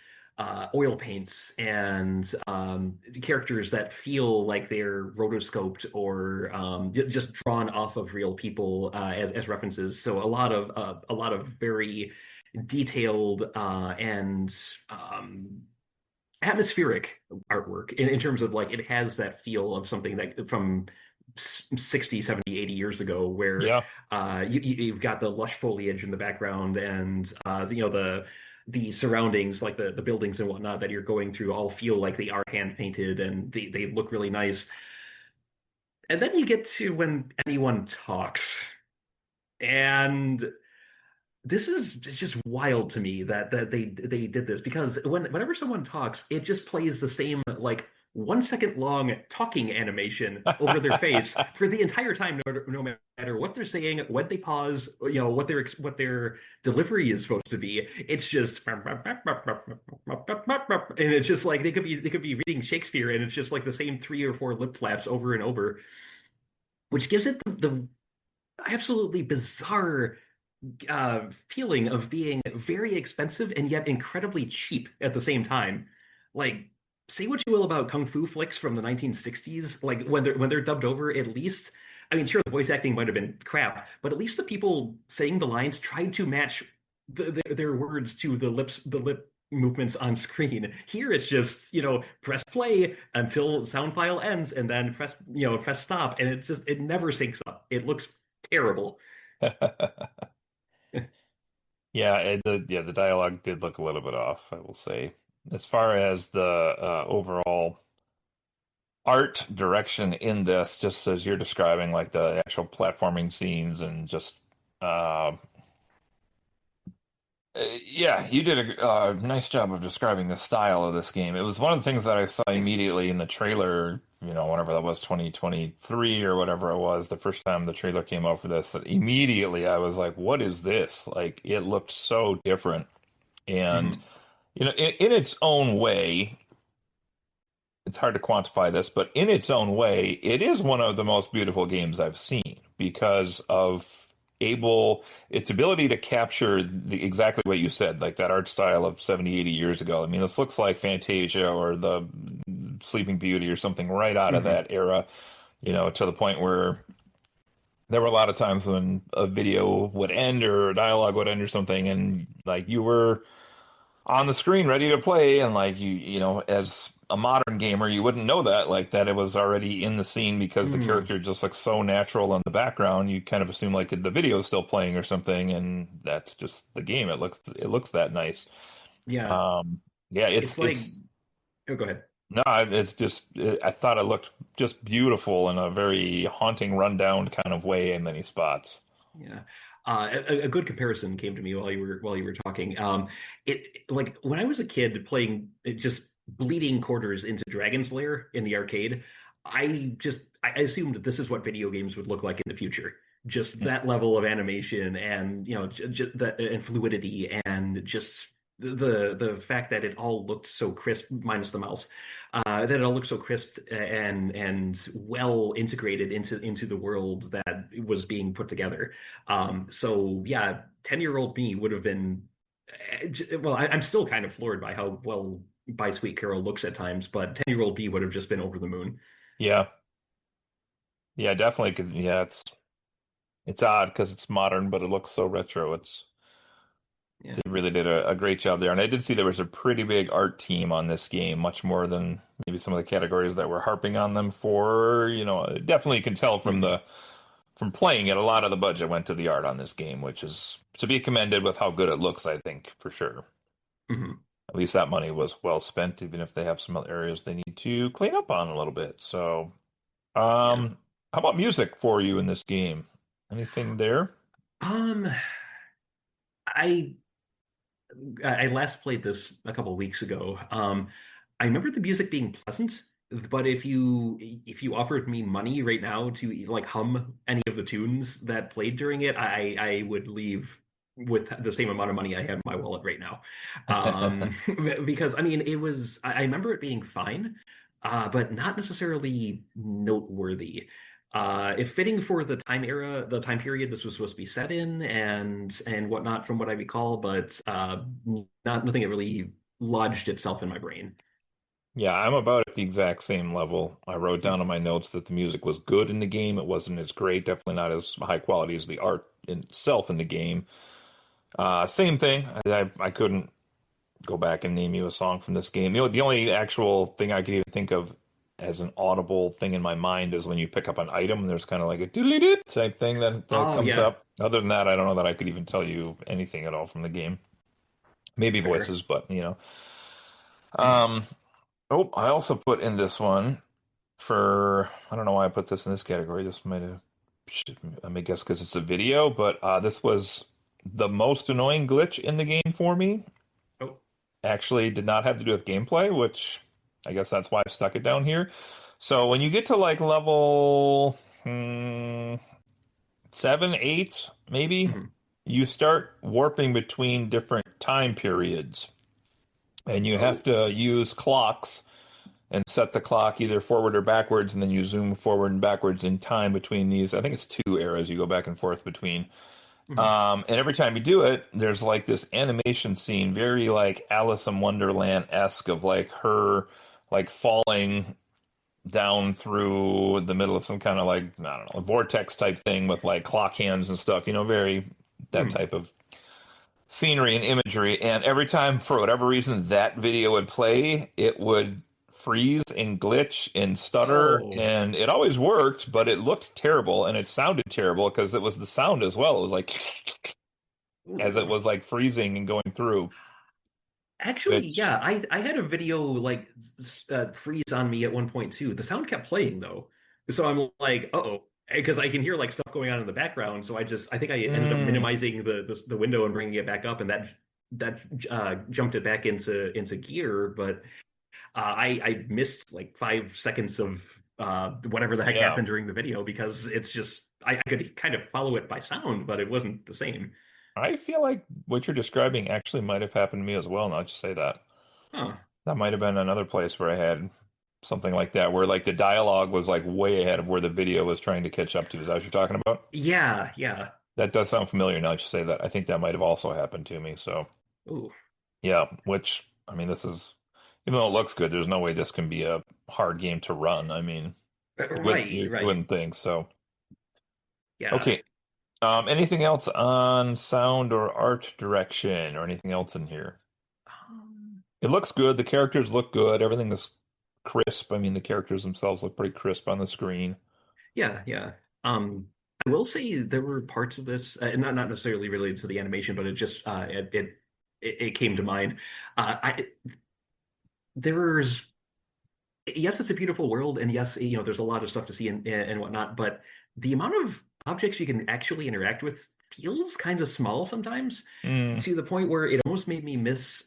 oil paints and characters that feel like they're rotoscoped or just drawn off of real people as references. So a lot of very detailed and atmospheric artwork in terms of like it has that feel of something that from 60, 70, 80 years ago where yeah. you've got the lush foliage in the background and the surroundings like the buildings and whatnot that you're going through all feel like they are hand painted and they look really nice. And then you get to when anyone talks and this is it's just wild to me that they did this because whenever someone talks, it just plays the same like 1 second long talking animation over their face for the entire time, no matter what they're saying, when they pause, what their delivery is supposed to be. It's just and it's just like they could be reading Shakespeare, and it's just like the same three or four lip flaps over and over, which gives it the absolutely bizarre feeling of being very expensive and yet incredibly cheap at the same time. Like, say what you will about kung fu flicks from the 1960s, like when they're dubbed over, at least, I mean, sure, the voice acting might have been crap, but at least the people saying the lines tried to match their words to the lip movements on screen. Here it's just, press play until sound file ends and then press stop, and it never syncs up. It looks terrible. The dialogue did look a little bit off, I will say. As far as the overall art direction in this, just as you're describing, like the actual platforming scenes and just uh, yeah, you did a nice job of describing the style of this game. It was one of the things that I saw Thanks. immediately in the trailer whenever that was, 2023 or whatever it was, the first time the trailer came out for this, that immediately I was like, what is this? Like, it looked so different. And, Hmm. in its own way, it's hard to quantify this, but in its own way, it is one of the most beautiful games I've seen because of its ability to capture exactly what you said, like that art style of 70, 80 years ago. I mean, this looks like Fantasia or the Sleeping Beauty or something right out of Hmm. that era, to the point where there were a lot of times when a video would end or a dialogue would end or something, and like you were on the screen ready to play, and like as a modern gamer you wouldn't know that, like that it was already in the scene because the Hmm. character just looks so natural in the background. You kind of assume like the video is still playing or something, and that's just the game. It looks that nice. Yeah. um yeah, it's It's like, it's oh, go ahead. no, it's just I thought it looked just beautiful in a very haunting rundown kind of way in many spots. Yeah. A good comparison came to me while you were talking. It like when I was a kid playing just bleeding quarters into Dragon's Lair in the arcade, I assumed that this is what video games would look like in the future. Just that level of animation and that and fluidity and just the fact that it all looked so crisp, minus the mouse, that it all looked so crisp and well integrated into the world that was being put together. So yeah, 10-year-old me would have been well, I'm still kind of floored by how well by Sweet Carol looks at times, but 10-year-old me would have just been over the moon. Yeah, yeah, definitely yeah, it's odd because it's modern, but it looks so retro. Yeah. They really did a great job there. And I did see there was a pretty big art team on this game, much more than maybe some of the categories that we're harping on them for. Definitely you can tell Hmm. from playing it, a lot of the budget went to the art on this game, which is to be commended with how good it looks, I think, for sure. Hmm. At least that money was well spent, even if they have some other areas they need to clean up on a little bit. So, Yeah. how about music for you in this game? Anything there? Um, I I last played this a couple of weeks ago. I remember the music being pleasant, but if you offered me money right now to like hum any of the tunes that played during it, I would leave with the same amount of money I had in my wallet right now. Um, because I mean, I remember it being fine, but not necessarily noteworthy. If fitting for the time period this was supposed to be set in, and whatnot, from what I recall, but not nothing that really lodged itself in my brain. Yeah, I'm about at the exact same level. I wrote down in my notes that the music was good in the game. It wasn't as great, definitely not as high quality as the art itself in the game. Same thing. I couldn't go back and name you a song from this game. The only actual thing I could even think of as an audible thing in my mind is when you pick up an item and there's kind of like a doodly doo type thing that Oh comes yeah, up. Other than that, I don't know that I could even tell you anything at all from the game. Maybe fair. voices, but Mhm. Um, oh, I also put in this one for, I don't know why I put this in this category. This might have, I may guess because it's a video, but this was the most annoying glitch in the game for me. Oh. Actually, did not have to do with gameplay, which I guess that's why I stuck it down here. So when you get to like level 7, 8, maybe, Mhm. you start warping between different time periods, and you have Oh. to use clocks and set the clock either forward or backwards, and then you zoom forward and backwards in time between these. I think it's two eras you go back and forth between. Mhm. And every time you do it, there's like this animation scene, very like Alice in Wonderland-esque, of like her like falling down through the middle of some kind of like, I don't know, vortex type thing with like clock hands and stuff, very that Mhm. type of scenery and imagery. And every time, for whatever reason, that video would play, it would freeze and glitch and stutter. Oh. And it always worked, but it looked terrible and it sounded terrible because it was the sound as well. It was like as it Ooh. was like freezing and going through, Actually, which, yeah, I had a video like freeze on me at one point too. The sound kept playing though, so I'm like, uh-oh, because I can hear like stuff going on in the background. So I think I ended up mm, minimizing the window and bringing it back up, and that jumped it back into gear. But I missed like 5 seconds of whatever the heck Yeah. happened during the video because it's just I could kind of follow it by sound, but it wasn't the same. I feel like what you're describing actually might have happened to me as well, now that you say that. Huh. That might have been another place where I had something like that, where like the dialogue was like way ahead of where the video was trying to catch up to. Is that what you're talking about? Yeah, yeah. That does sound familiar now that you say that. I think that might have also happened to me. So Ooh, yeah, which I mean, this is even though it looks good, there's no way this can be a hard game to run. I mean, right, you right. wouldn't think so. Yeah. Okay. Anything else on sound or art direction or anything else in here? Um, It looks good. The characters look good. Everything is crisp. I mean, the characters themselves look pretty crisp on the screen. yeah, yeah. I will say there were parts of this, not necessarily related to the animation, but it came to mind. I there's yes, it's a beautiful world, and yes, there's a lot of stuff to see and whatnot, but the amount of objects you can actually interact with feels kind of small sometimes, Mm, to the point where it almost made me miss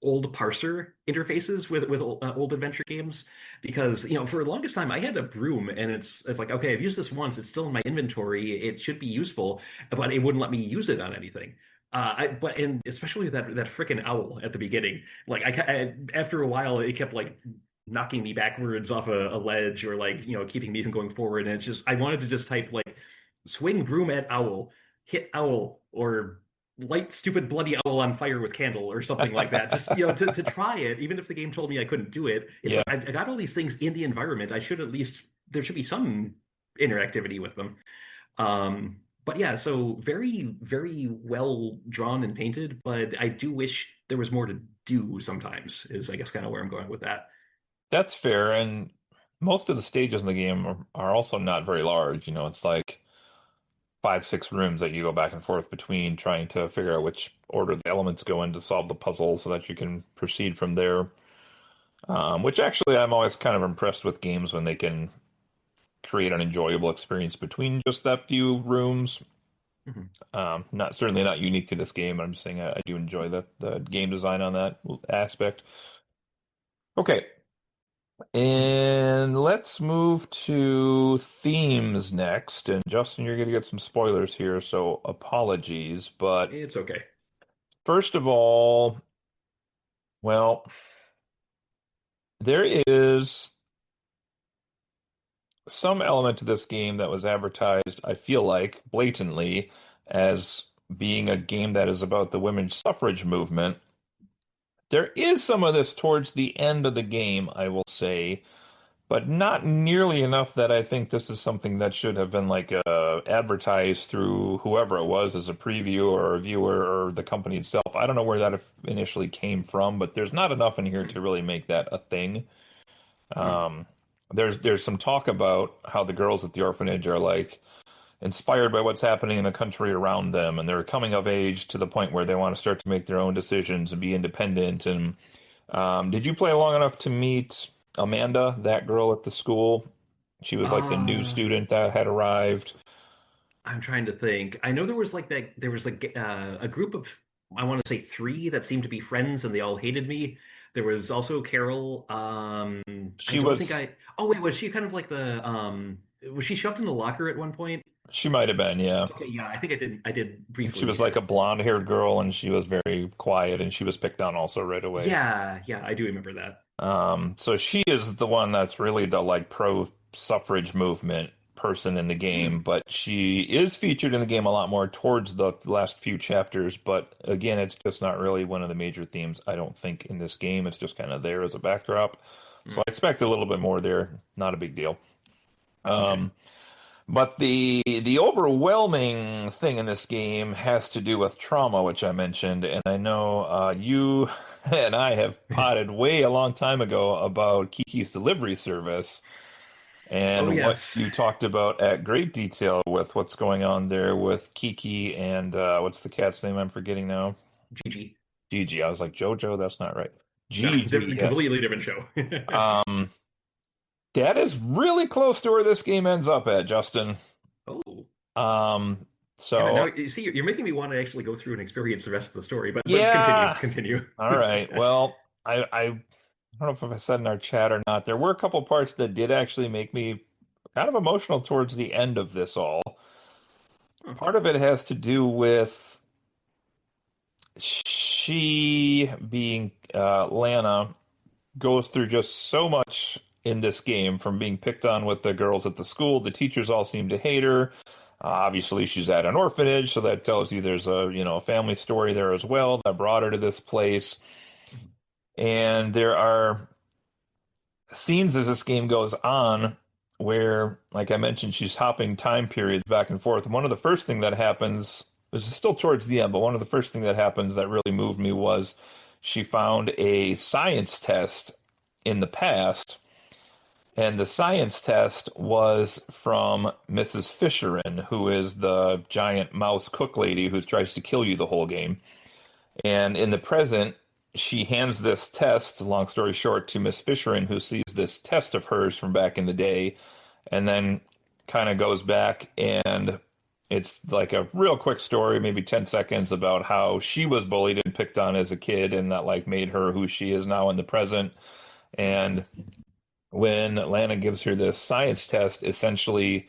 old parser interfaces with old adventure games because for the longest time I had a broom and it's like okay, I've used this once, it's still in my inventory, it should be useful, but it wouldn't let me use it on anything. But and especially that freaking owl at the beginning, like after a while it kept like knocking me backwards off a ledge or like keeping me from going forward, and it's just I wanted to just type like swing broom at owl, hit owl, or light stupid bloody owl on fire with candle or something like that, just to try it even if the game told me I couldn't do it. It's yeah, like I got all these things in the environment, I should at least there should be some interactivity with them. But yeah, so very, very well drawn and painted, but I do wish there was more to do sometimes, is I guess kind of where I'm going with that. that's fair. And most of the stages in the game are also not very large. You know, it's like five, six rooms that you go back and forth between trying to figure out which order the elements go in to solve the puzzle so that you can proceed from there. Which actually I'm always kind of impressed with games when they can create an enjoyable experience between just that few rooms. Mhm. Not certainly not unique to this game. I'm just saying I do enjoy the game design on that aspect. Okay, Mhm. and let's move to themes next. And Justin, you're going to get some spoilers here, so apologies. But It's okay. first of all, well, there is some element to this game that was advertised, I feel like, blatantly as being a game that is about the women's suffrage movement. There is some of this towards the end of the game, I will say, but not nearly enough that I think this is something that should have been like advertised through whoever it was as a preview or a reviewer or the company itself. I don't know where that initially came from, but there's not enough in here to really make that a thing. Hmm. Um, there's some talk about how the girls at the orphanage are like inspired by what's happening in the country around them, and they're coming of age to the point where they want to start to make their own decisions and be independent. And did you play long enough to meet Amanda, that girl at the school? She was like the new Uh, student that had arrived. I'm trying to think. I know there was like that. There was like a group of I want to say three that seemed to be friends, and they all hated me. There was also Carol. I She don't think was, I. Oh wait, was she kind of like the Was she shoved in the locker at one point? she might have been, yeah. Okay, yeah, I think I did. I did She briefly. was like a blonde-haired girl, and she was very quiet, and she was picked on also right away. Yeah, yeah, I do remember that. So she is the one that's really the like pro suffrage movement person in the game, Hmm, but she is featured in the game a lot more towards the last few chapters. But again, it's just not really one of the major themes, I don't think, in this game. It's just kind of there as a backdrop. So hmm, I expect a little bit more there. Not a big deal. okay. Um, but the overwhelming thing in this game has to do with trauma, which I mentioned, and I know you and I have potted way a long time ago about Kiki's delivery service Oh and what yes, you talked about at great detail with what's going on there with Kiki and what's the cat's name? I'm forgetting now. Gigi. Gigi. I was like Jojo. That's not right. No, Gigi. Yes. completely different show. Um, that is really close to where this game ends up at, Justin. Oh. Um, Yeah, now so you see, you're making me want to actually go through and experience the rest of the story. But continue, yeah. continue. All right. Well, I I don't know if I said in our chat or not. There were a couple parts that did actually make me kind of emotional towards the end of this all. Huh. Part of it has to do with she being Lana goes through just so much in this game from being picked on with the girls at the school. The teachers all seem to hate her. Obviously, she's at an orphanage, so that tells you there's a, a family story there as well that brought her to this place. And there are scenes as this game goes on where, like I mentioned, she's hopping time periods back and forth. And one of the first thing that happens, this is still towards the end, but one of the first thing that happens that really moved me was she found a science test in the past, and the science test was from Mrs. Fisherin, who is the giant mouse cook lady who tries to kill you the whole game. And in the present, she hands this test, long story short, to Miss Fisherin, who sees this test of hers from back in the day, and then kind of goes back and it's like a real quick story, maybe 10 seconds, about how she was bullied and picked on as a kid, and that like made her who she is now in the present. And when Lana gives her this science test, essentially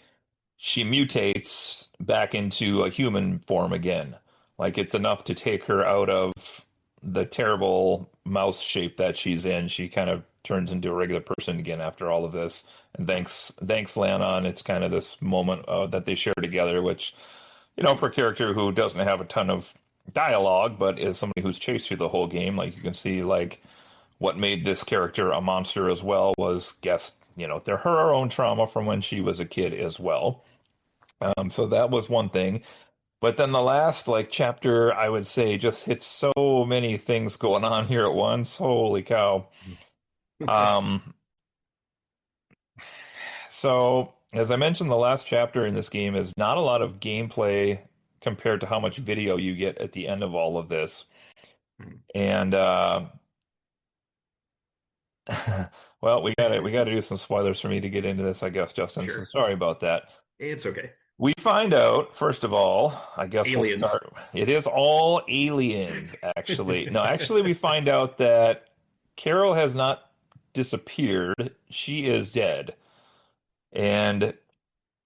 she mutates back into a human form again. Like it's enough to take her out of the terrible mouse shape that she's in. She kind of turns into a regular person again after all of this. And thanks Lana, and it's kind of this moment that they share together, which for a character who doesn't have a ton of dialogue, but is somebody who's chased through the whole game, like you can see, like what made this character a monster as well was guess they're her own trauma from when she was a kid as well. So that was one thing. But then the last like chapter, I would say, just hits so many things going on here at once. Holy cow. Um, so as I mentioned, the last chapter in this game is not a lot of gameplay compared to how much video you get at the end of all of this. And well, we gotta do some spoilers for me to get into this, I guess, Justin. So Sure. sorry about that. It's okay. We find out, first of all, I guess we'll Aliens. start. It is all aliens, actually. No, actually, we find out that Carol has not disappeared. She is dead. And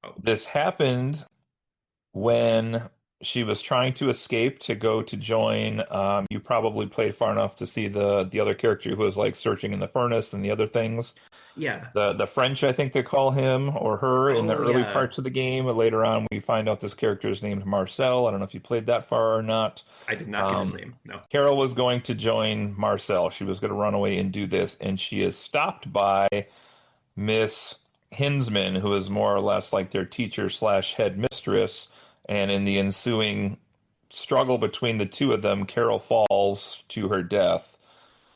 Oh, this happened when she was trying to escape to go to join. You probably played far enough to see the other character who was like searching in the furnace and the other things. yeah. The French, I think they call him or her in the Oh, early yeah. parts of the game. Later on, we find out this character is named Marcel. I don't know if you played that far or not. I did not get his Um, name. No. Carol was going to join Marcel. She was going to run away and do this, and she is stopped by Miss Hinsman, who is more or less like their teacher slash head mistress. And in the ensuing struggle between the two of them, Carol falls to her death,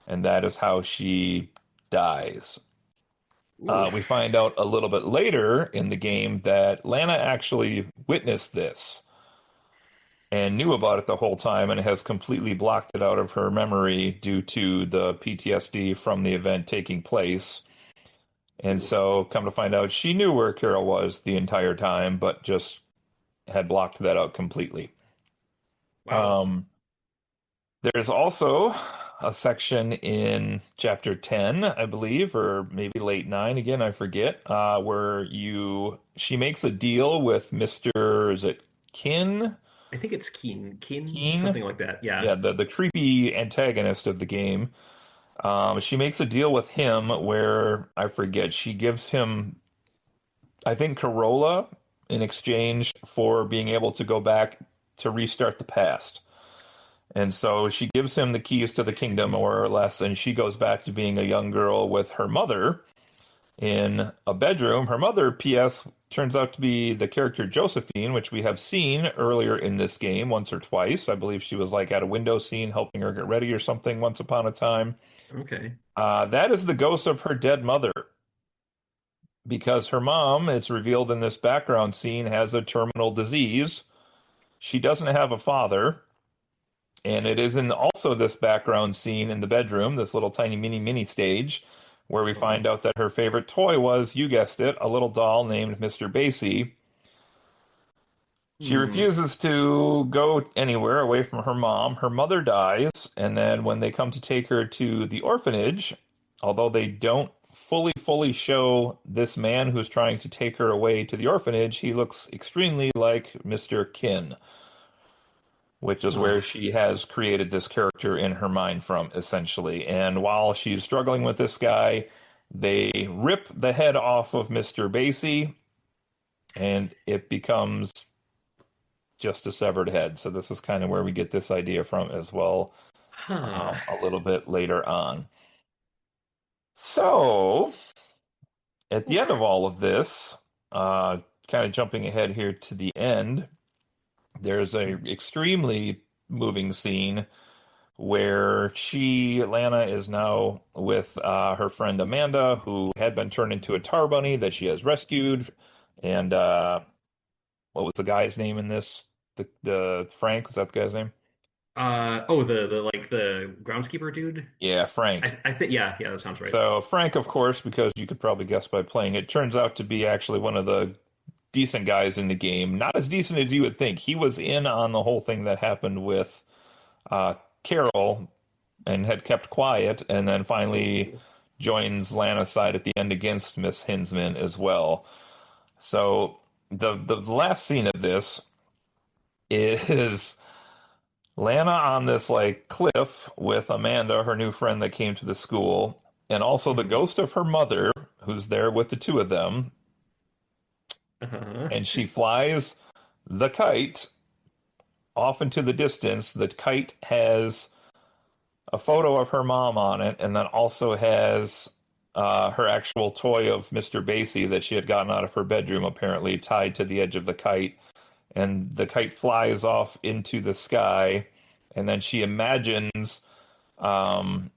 and that is how she dies. We Oof. find out a little bit later in the game that Lana actually witnessed this and knew about it the whole time and has completely blocked it out of her memory due to the PTSD from the event taking place. And Oof. so, come to find out, she knew where Carol was the entire time, but just had blocked that out completely. Wow. Um, there's also a section in chapter 10, I believe, or maybe late 9, again, I forget, where she makes a deal with Mr. Is it Kin? I think it's Keen, Keen? something like that. Yeah. Yeah, the creepy antagonist of the game. She makes a deal with him where, I forget, she gives him, I think, Corolla in exchange for being able to go back to restart the past. And so she gives him the keys to the kingdom, more or less, and she goes back to being a young girl with her mother in a bedroom. Her mother, P.S., turns out to be the character Josephine, which we have seen earlier in this game once or twice. I believe she was like at a window scene helping her get ready or something once upon a time. Okay. That is the ghost of her dead mother because her mom, it's revealed in this background scene, has a terminal disease. She doesn't have a father. And it is in also this background scene in the bedroom, this little tiny mini stage, where we Oh. find out that her favorite toy was, you guessed it, a little doll named Mr. Basie. She Hmm. refuses to go anywhere away from her mom. Her mother dies, and then when they come to take her to the orphanage, although they don't fully show this man who's trying to take her away to the orphanage, he looks extremely like Mr. Kin, which is Ugh. where she has created this character in her mind from, essentially. And while she's struggling with this guy, they rip the head off of Mr. Basie, and it becomes just a severed head. So this is kind of where we get this idea from as well, Huh. a little bit later on. So at the end of all of this, uh, kind of jumping ahead here to the end, there's a extremely moving scene where Lana, is now with her friend Amanda, who had been turned into a tar bunny that she has rescued. And what was the guy's name in this? The Frank, was that the guy's name? Oh, the like the groundskeeper dude. Yeah, Frank. I think yeah, that sounds right. So Frank, of course, because you could probably guess by playing it, turns out to be actually one of the decent guys in the game. Not as decent as you would think. He was in on the whole thing that happened with uh, Carole and had kept quiet, and then finally Oh. joins Lana's side at the end against Miss Hinsman as well. So the last scene of this is Lana on this like cliff with Amanda, her new friend that came to the school, and also the Mhm. ghost of her mother, who's there with the two of them, Uh-huh. and she flies the kite off into the distance. The kite has a photo of her mom on it, and then also has her actual toy of Mr. Basie that she had gotten out of her bedroom, apparently tied to the edge of the kite. And the kite flies off into the sky, and then she imagines. Um,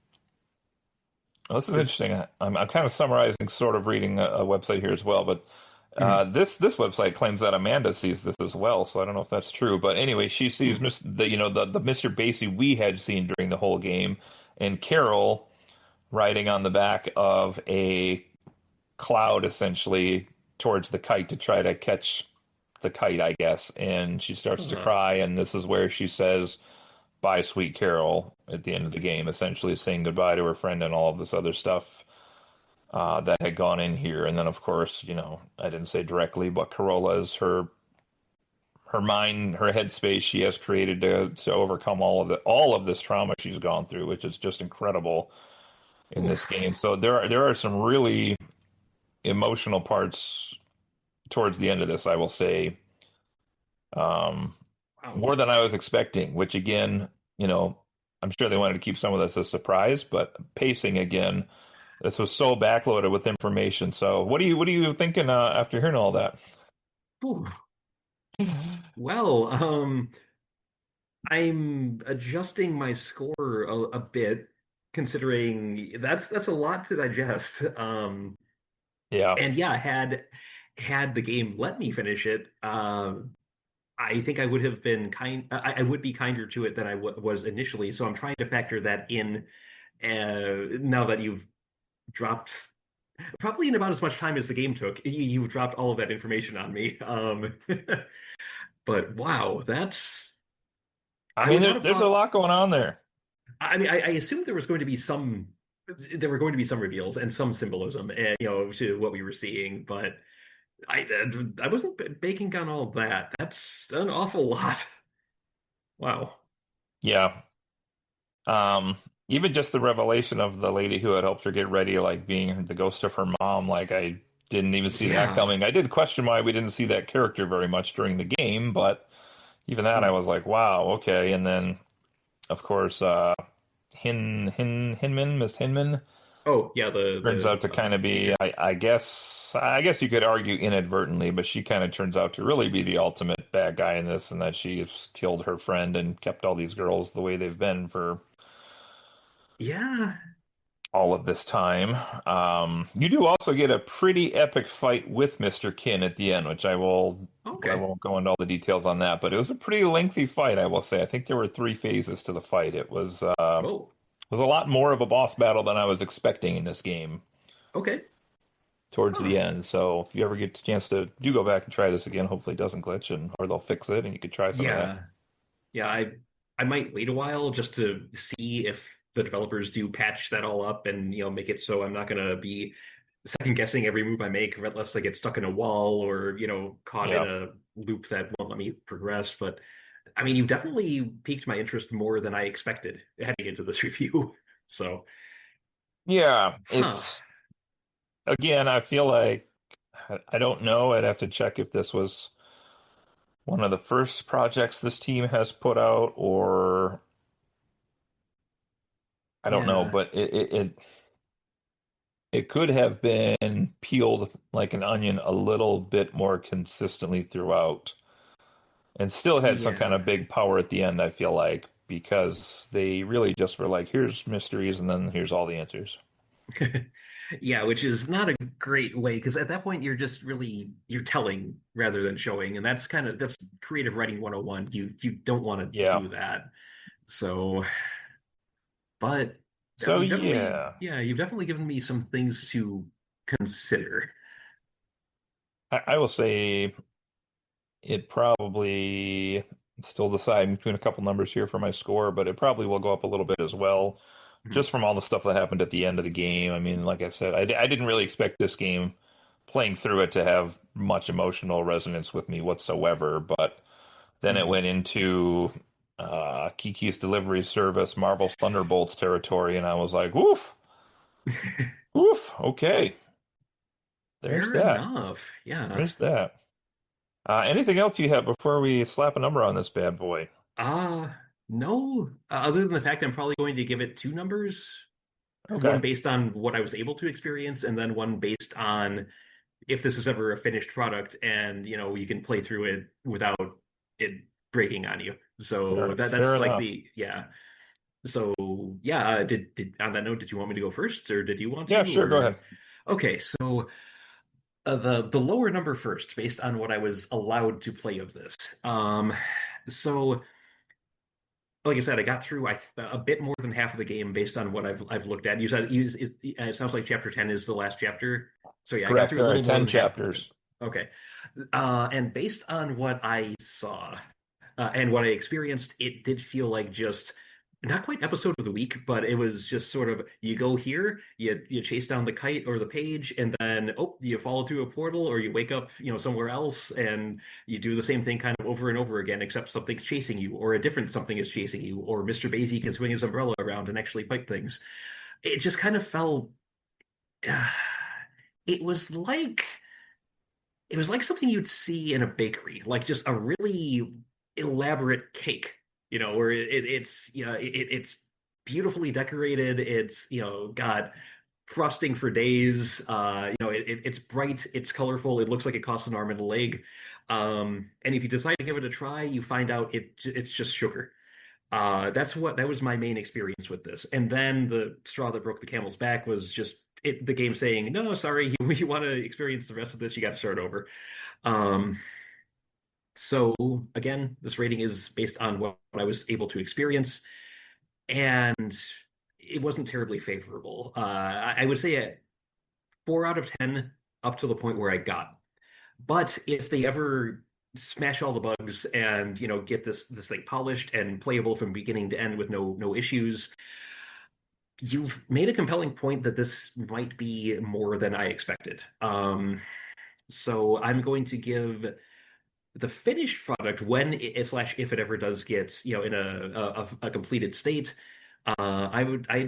well, this is This. interesting. I'm kind of summarizing, sort of reading a website here as well, but Mhm. this website claims that Amanda sees this as well, so I don't know if that's true. But anyway, she sees Hmm. the Mr. Basie we had seen during the whole game, and Carol riding on the back of a cloud, essentially towards the kite to try to catch the kite, I guess. And she starts to Huh. cry, and this is where she says, "Bye, sweet Carol," at the end of the game, essentially saying goodbye to her friend and all of this other stuff that had gone in here. And then, of course, I didn't say directly, but Corolla is her mind, her headspace she has created to overcome all of this trauma she's gone through, which is just incredible in this Oof. game. So there are some really emotional parts towards the end of this, I will say, um, Wow. more than I was expecting. Which again, I'm sure they wanted to keep some of this a surprise, but pacing again, this was so backloaded with information. So what are you thinking after hearing all that? Ooh. Well, I'm adjusting my score a bit, considering that's a lot to digest. Yeah, And yeah, had the game let me finish it, I think I would have been I would be kinder to it than I w was initially. So I'm trying to factor that in now that you've dropped probably in about as much time as the game took. You've dropped all of that information on me. But wow, that's I I mean would not have there's a thought. lot going on there. I mean, I assumed there was going to be there were going to be some reveals and some symbolism, and to what we were seeing, but I wasn't baking on all that. That's an awful lot. Wow. Yeah. Um, Even just the revelation of the lady who had helped her get ready, like being the ghost of her mom, like I didn't even see that Yeah. coming. I did question why we didn't see that character very much during the game, but even that I Hmm. was like, wow, okay. And then of course, Miss Hinman Oh, yeah, turns out to kind of be, teacher. I guess you could argue inadvertently, but she kind of turns out to really be the ultimate bad guy in this, and that she's killed her friend and kept all these girls the way they've been for Yeah. all of this time. You do also get a pretty epic fight with Mr. Kin at the end, which I Okay. won't go into all the details on that, but it was a pretty lengthy fight, I will say. I think there were three phases to the fight. Oh, Was a lot more of a boss battle than I was expecting in this game okay. towards Huh. the end. So if you ever get a chance to do go back and try this again, hopefully it doesn't glitch and or they'll fix it and you could try some of that. Yeah. Yeah, I might wait a while just to see if the developers do patch that all up and make it so I'm not gonna be second guessing every move I make unless I get stuck in a wall or caught in Yeah. a loop that won't let me progress. But I mean, you've definitely piqued my interest more than I expected heading into this review. So, Yeah, huh. it's again, I feel like I don't know. I'd have to check if this was one of the first projects this team has put out, or I don't know, Yeah. but it could have been peeled like an onion a little bit more consistently throughout, and still had some kind Yeah. of big power at the end, I feel like, because they really just were like, here's mysteries, and then here's all the answers. Yeah, which is not a great way because at that point you're telling rather than showing, and that's creative writing 101. You don't want to Yeah. do that. So, but So yeah, you've definitely given me some things to consider. I will say it probably still deciding between a couple numbers here for my score, but it probably will go up a little bit as well, Hmm. just from all the stuff that happened at the end of the game. I mean, like I said, I didn't really expect this game playing through it to have much emotional resonance with me whatsoever, but then it Hmm. went into Kiki's Delivery Service, Marvel's Thunderbolts territory, and I was like, woof, woof, okay, there's Fair that. enough. Yeah. There's that. Anything else you have before we slap a number on this bad boy? Uh, no, other than the fact I'm probably going to give it two numbers, one Okay. based on what I was able to experience, and then one based on if this is ever a finished product and you can play through it without it breaking on you. So Fair that's like enough. the yeah. So yeah, did on that note, did you want me to go first, or did you want Yeah, to, sure, go or ahead. okay? So the lower number first, based on what I was allowed to play of this. So like I said, I got through a bit more than half of the game based on what I've looked at. It sounds like chapter 10 is the last chapter. So yeah, I got Correct. through a There are little more 10 than half of it. chapters. Okay. And based on what I saw and what I experienced, it did feel like just not quite episode of the week, but it was just sort of you go here, you chase down the kite or the page, and then you fall through a portal or you wake up, somewhere else, and you do the same thing kind of over and over again, except something's chasing you, or a different something is chasing you, or Mr. Basie can swing his umbrella around and actually fight things. It just kind of felt. It was like it was like something you'd see in a bakery, like just a really elaborate cake, where it's it's beautifully decorated. It's got frosting for days. It's bright, it's colorful. It looks like it costs an arm and a leg. And if you decide to give it a try, you find out it's just sugar. That was my main experience with this. And then the straw that broke the camel's back was just the game saying, no, sorry, you want to experience the rest of this, you got to start over. Um, so again, this rating is based on what I was able to experience, and it wasn't terribly favorable. I would say a 4 out of 10 up to the point where I got. But if they ever smash all the bugs and get this thing polished and playable from beginning to end with no issues, you've made a compelling point that this might be more than I expected. So I'm going to give the finished product when it, slash if it ever does get in a completed state. I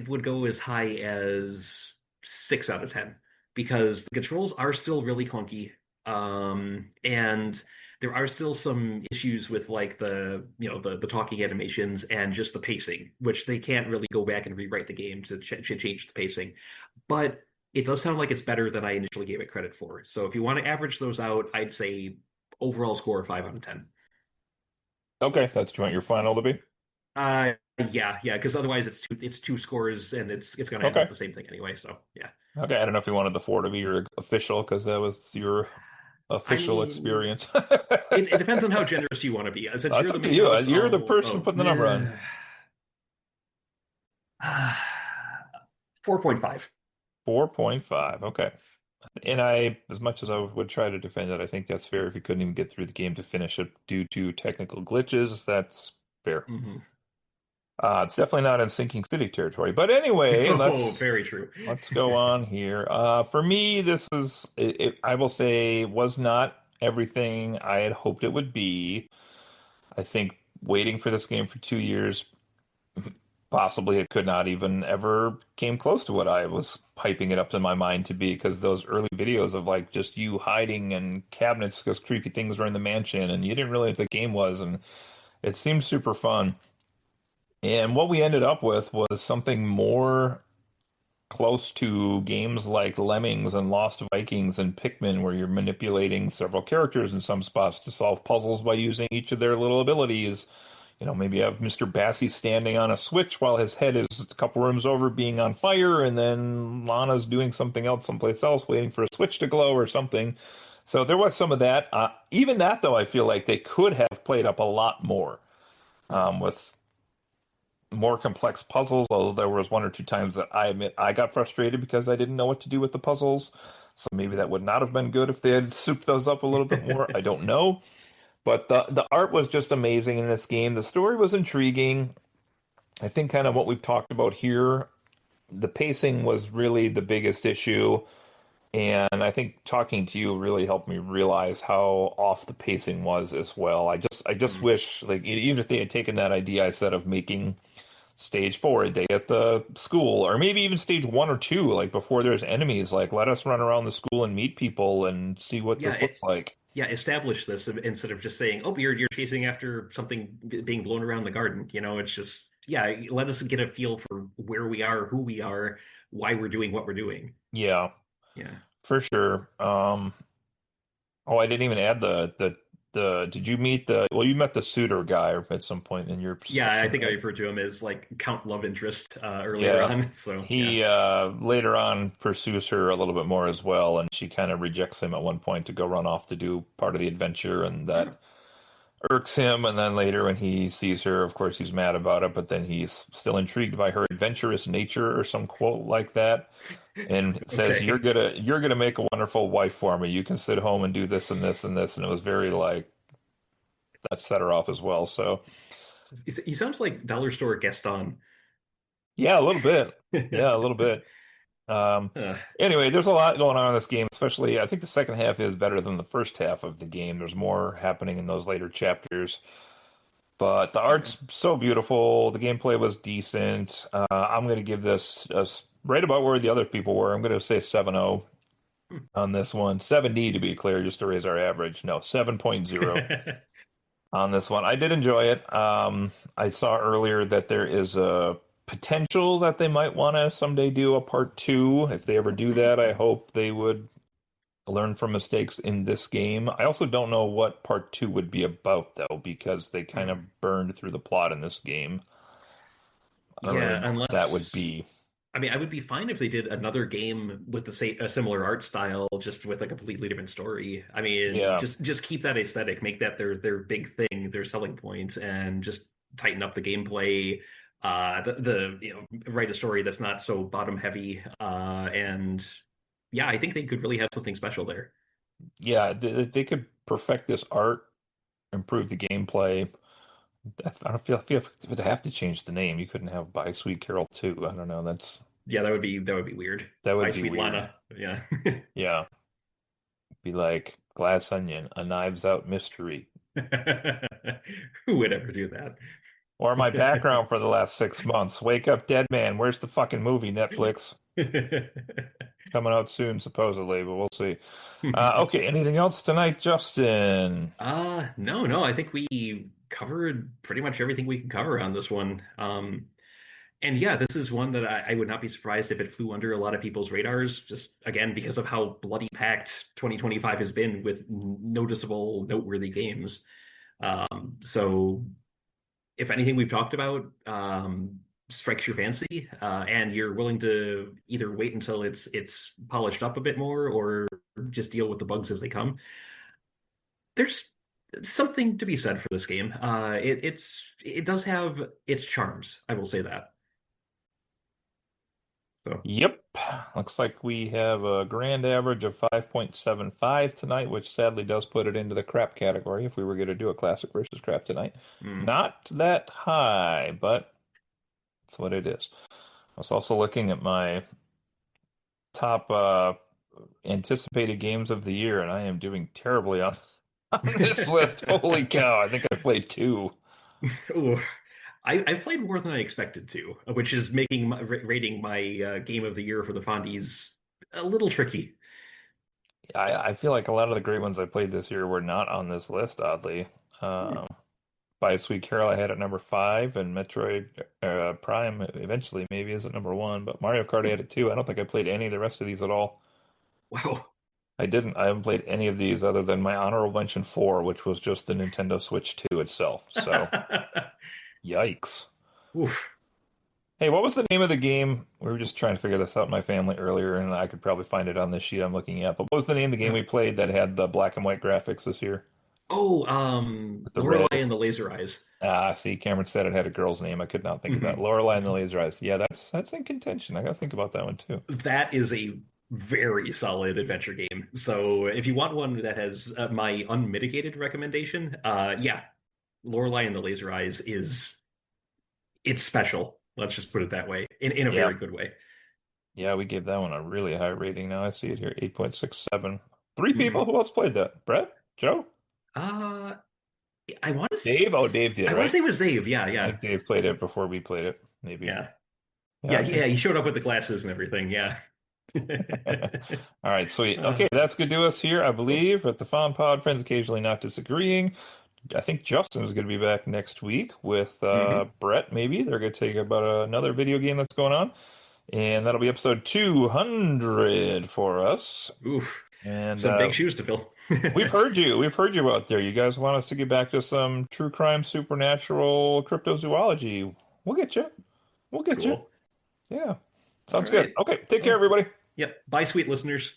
would go as high as 6 out of 10 because the controls are still really clunky, and there are still some issues with like the talking animations and just the pacing, which they can't really go back and rewrite the game to change the pacing. But it does sound like it's better than I initially gave it credit for. So if you want to average those out, I'd say overall score 5 out of 10. Okay, that's what you want your final to be? Yeah, because otherwise it's two scores and it's gonna end up Okay. the same thing anyway. So yeah, Okay, I don't know if you wanted the four to be your official because that was your I official mean, experience. it depends on how generous you want to be. Since you're That's the up to main you. host, You're the I'll person putting the number on. 4.5. 4.5. Okay. And as much as I would try to defend it, I think that's fair. If you couldn't even get through the game to finish it due to technical glitches, that's fair. Hmm. It's definitely not in sinking city territory. But anyway, Oh, let's very true. let's go on here. For me, this was I will say was not everything I had hoped it would be. I think waiting for this game for 2 years, possibly it could not even ever came close to what I was hyping it up in my mind to be because those early videos of like just you hiding in cabinets because creepy things were in the mansion and you didn't really know what the game was and it seemed super fun. And what we ended up with was something more close to games like Lemmings and Lost Vikings and Pikmin, where you're manipulating several characters in some spots to solve puzzles by using each of their little abilities. You know, maybe you have Mr. Bassie standing on a switch while his head is a couple rooms over being on fire, and then Lana's doing something else someplace else, waiting for a switch to glow or something. So there was some of that. Even that, though, I feel like they could have played up a lot more with more complex puzzles, although there was one or two times that I admit I got frustrated because I didn't know what to do with the puzzles. So maybe that would not have been good if they had souped those up a little bit more. I don't know. But the art was just amazing in this game. The story was intriguing. I think kind of what we've talked about here, the pacing was really the biggest issue. And I think talking to you really helped me realize how off the pacing was as well. I just Mm. wish like even if they had taken that idea I said of making stage four, a day at the school, or maybe even stage one or two, like before there's enemies. Like, let us run around the school and meet people and see what Yeah, this looks like. yeah, establish this instead of just saying, "Oh, you're chasing after something being blown around the garden." You know, it's just yeah, let us get a feel for where we are, who we are, why we're doing what we're doing. Yeah, Yeah. for sure. Oh, I didn't even add the. Did you meet the? Well, you met the suitor guy at some point in your Yeah, I section, think I right? referred to him as like Count Love Interest earlier Yeah. on. So yeah. He later on pursues her a little bit more as well, and she kind of rejects him at one point to go run off to do part of the adventure, and that irks him. And then later, when he sees her, of course, he's mad about it, but then he's still intrigued by her adventurous nature or some quote like that, and it says, Okay. you're gonna make a wonderful wife for me. You can sit home and do this and this and this." And it was very like that set her off as well. So He sounds like Dollar Store Gaston. yeah, a little bit. Yeah, a little bit. Um, Uh, anyway, there's a lot going on in this game, especially I think the second half is better than the first half of the game. There's more happening in those later chapters. But the yeah. art's so beautiful. The gameplay was decent. I'm going to give this right about where the other people were. I'm going to say 7.0 on this one. 7D to be clear, just to raise our average. No, 7.0 on this one. I did enjoy it. I saw earlier that there is a potential that they might want to someday do a part two. If they ever do that, I hope they would learn from mistakes in this game. I also don't know what part two would be about, though, because they kind Hmm. of burned through the plot in this game. I don't really Yeah, know what that would unless be. I mean, I would be fine if they did another game with the same a similar art style, just with a completely different story. I mean, Yeah. just keep that aesthetic, make that their big thing, their selling point, and just tighten up the gameplay. The write a story that's not so bottom heavy. And yeah, I think they could really have something special there. Yeah, they could perfect this art, improve the gameplay. I don't feel if they have to change the name. You couldn't have By Sweet Carol 2. I don't know. Yeah, that would be weird. That would By be Sweet weird. Lana. Yeah. Yeah. Be like Glass Onion, a Knives Out mystery. Who would ever do that? Or my background for the last 6 months. Wake up, dead man. Where's the fucking movie? Netflix. Coming out soon, supposedly, but we'll see. Okay, anything else tonight, Justin? No, no, I think we covered pretty much everything we can cover on this one. And yeah, this is one that I would not be surprised if it flew under a lot of people's radars, just again because of how bloody packed 2025 has been with noticeable, noteworthy games. So if anything we've talked about strikes your fancy, and you're willing to either wait until it's polished up a bit more or just deal with the bugs as they come, there's something to be said for this game. It does have its charms, I will say that. So, Yep. Looks like we have a grand average of 5.75 tonight, which sadly does put it into the crap category if we were going to do a classic versus crap tonight. mm, Not that high, but That's what it is. I was also looking at my top anticipated games of the year, and I am doing terribly on on this list. Holy cow! I think I played two. Ooh, I've played more than I expected to, which is making rating my game of the year for the Fondies a little tricky. I feel like a lot of the great ones I played this year were not on this list, oddly. Hmm. Um, by Sweet Carol, I had at number five, and Metroid Prime eventually maybe is at number one, but Mario Kart I had at two. I don't think I played any of the rest of these at all. Wow. I didn't. I haven't played any of these other than my honorable mention four, which was just the Nintendo Switch 2 itself. So, yikes. Oof. Hey, what was the name of the game? We were just trying to figure this out in my family earlier, and I could probably find it on this sheet I'm looking at. But what was the name of the game we played that had the black and white graphics this year Oh, with the Lorelei red? and the Laser Eyes. Ah, see, Cameron said it had a girl's name. I could not think of that. Hmm. Lorelei and the Laser Eyes. Yeah, that's in contention. I gotta think about that one too. That is a very solid adventure game. So if you want one that has my unmitigated recommendation, yeah, Lorelei and the Laser Eyes is it's special. Let's just put it that way, in a Yeah, very good way. yeah, we gave that one a really high rating. Now I see it here, 8.67. Three people? Hmm. Who else played that? Brett? Joe? Uh, I want to Dave? Oh, Dave did, I want to right? say it was Dave. Yeah, I yeah, think Dave played it before we played it, maybe. yeah, Yeah, yeah, that's yeah. it. He showed up with the glasses and everything. Yeah. All right, sweet. uh, Okay, that's good to us here, I cool. believe, at the Fawn Pod. Friends occasionally not disagreeing. I think Justin is going to be back next week with Hmm. Brett, maybe. They're going to take about another video game that's going on. And that'll be episode 200 for us. Oof, And some big shoes to fill. we've heard you. We've heard you out there. You guys want us to get back to some true crime, supernatural, cryptozoology. We'll get you. We'll get you. Cool. Yeah. All Sounds good. right. Okay. Take care, Well, everybody. yep. Bye, sweet listeners.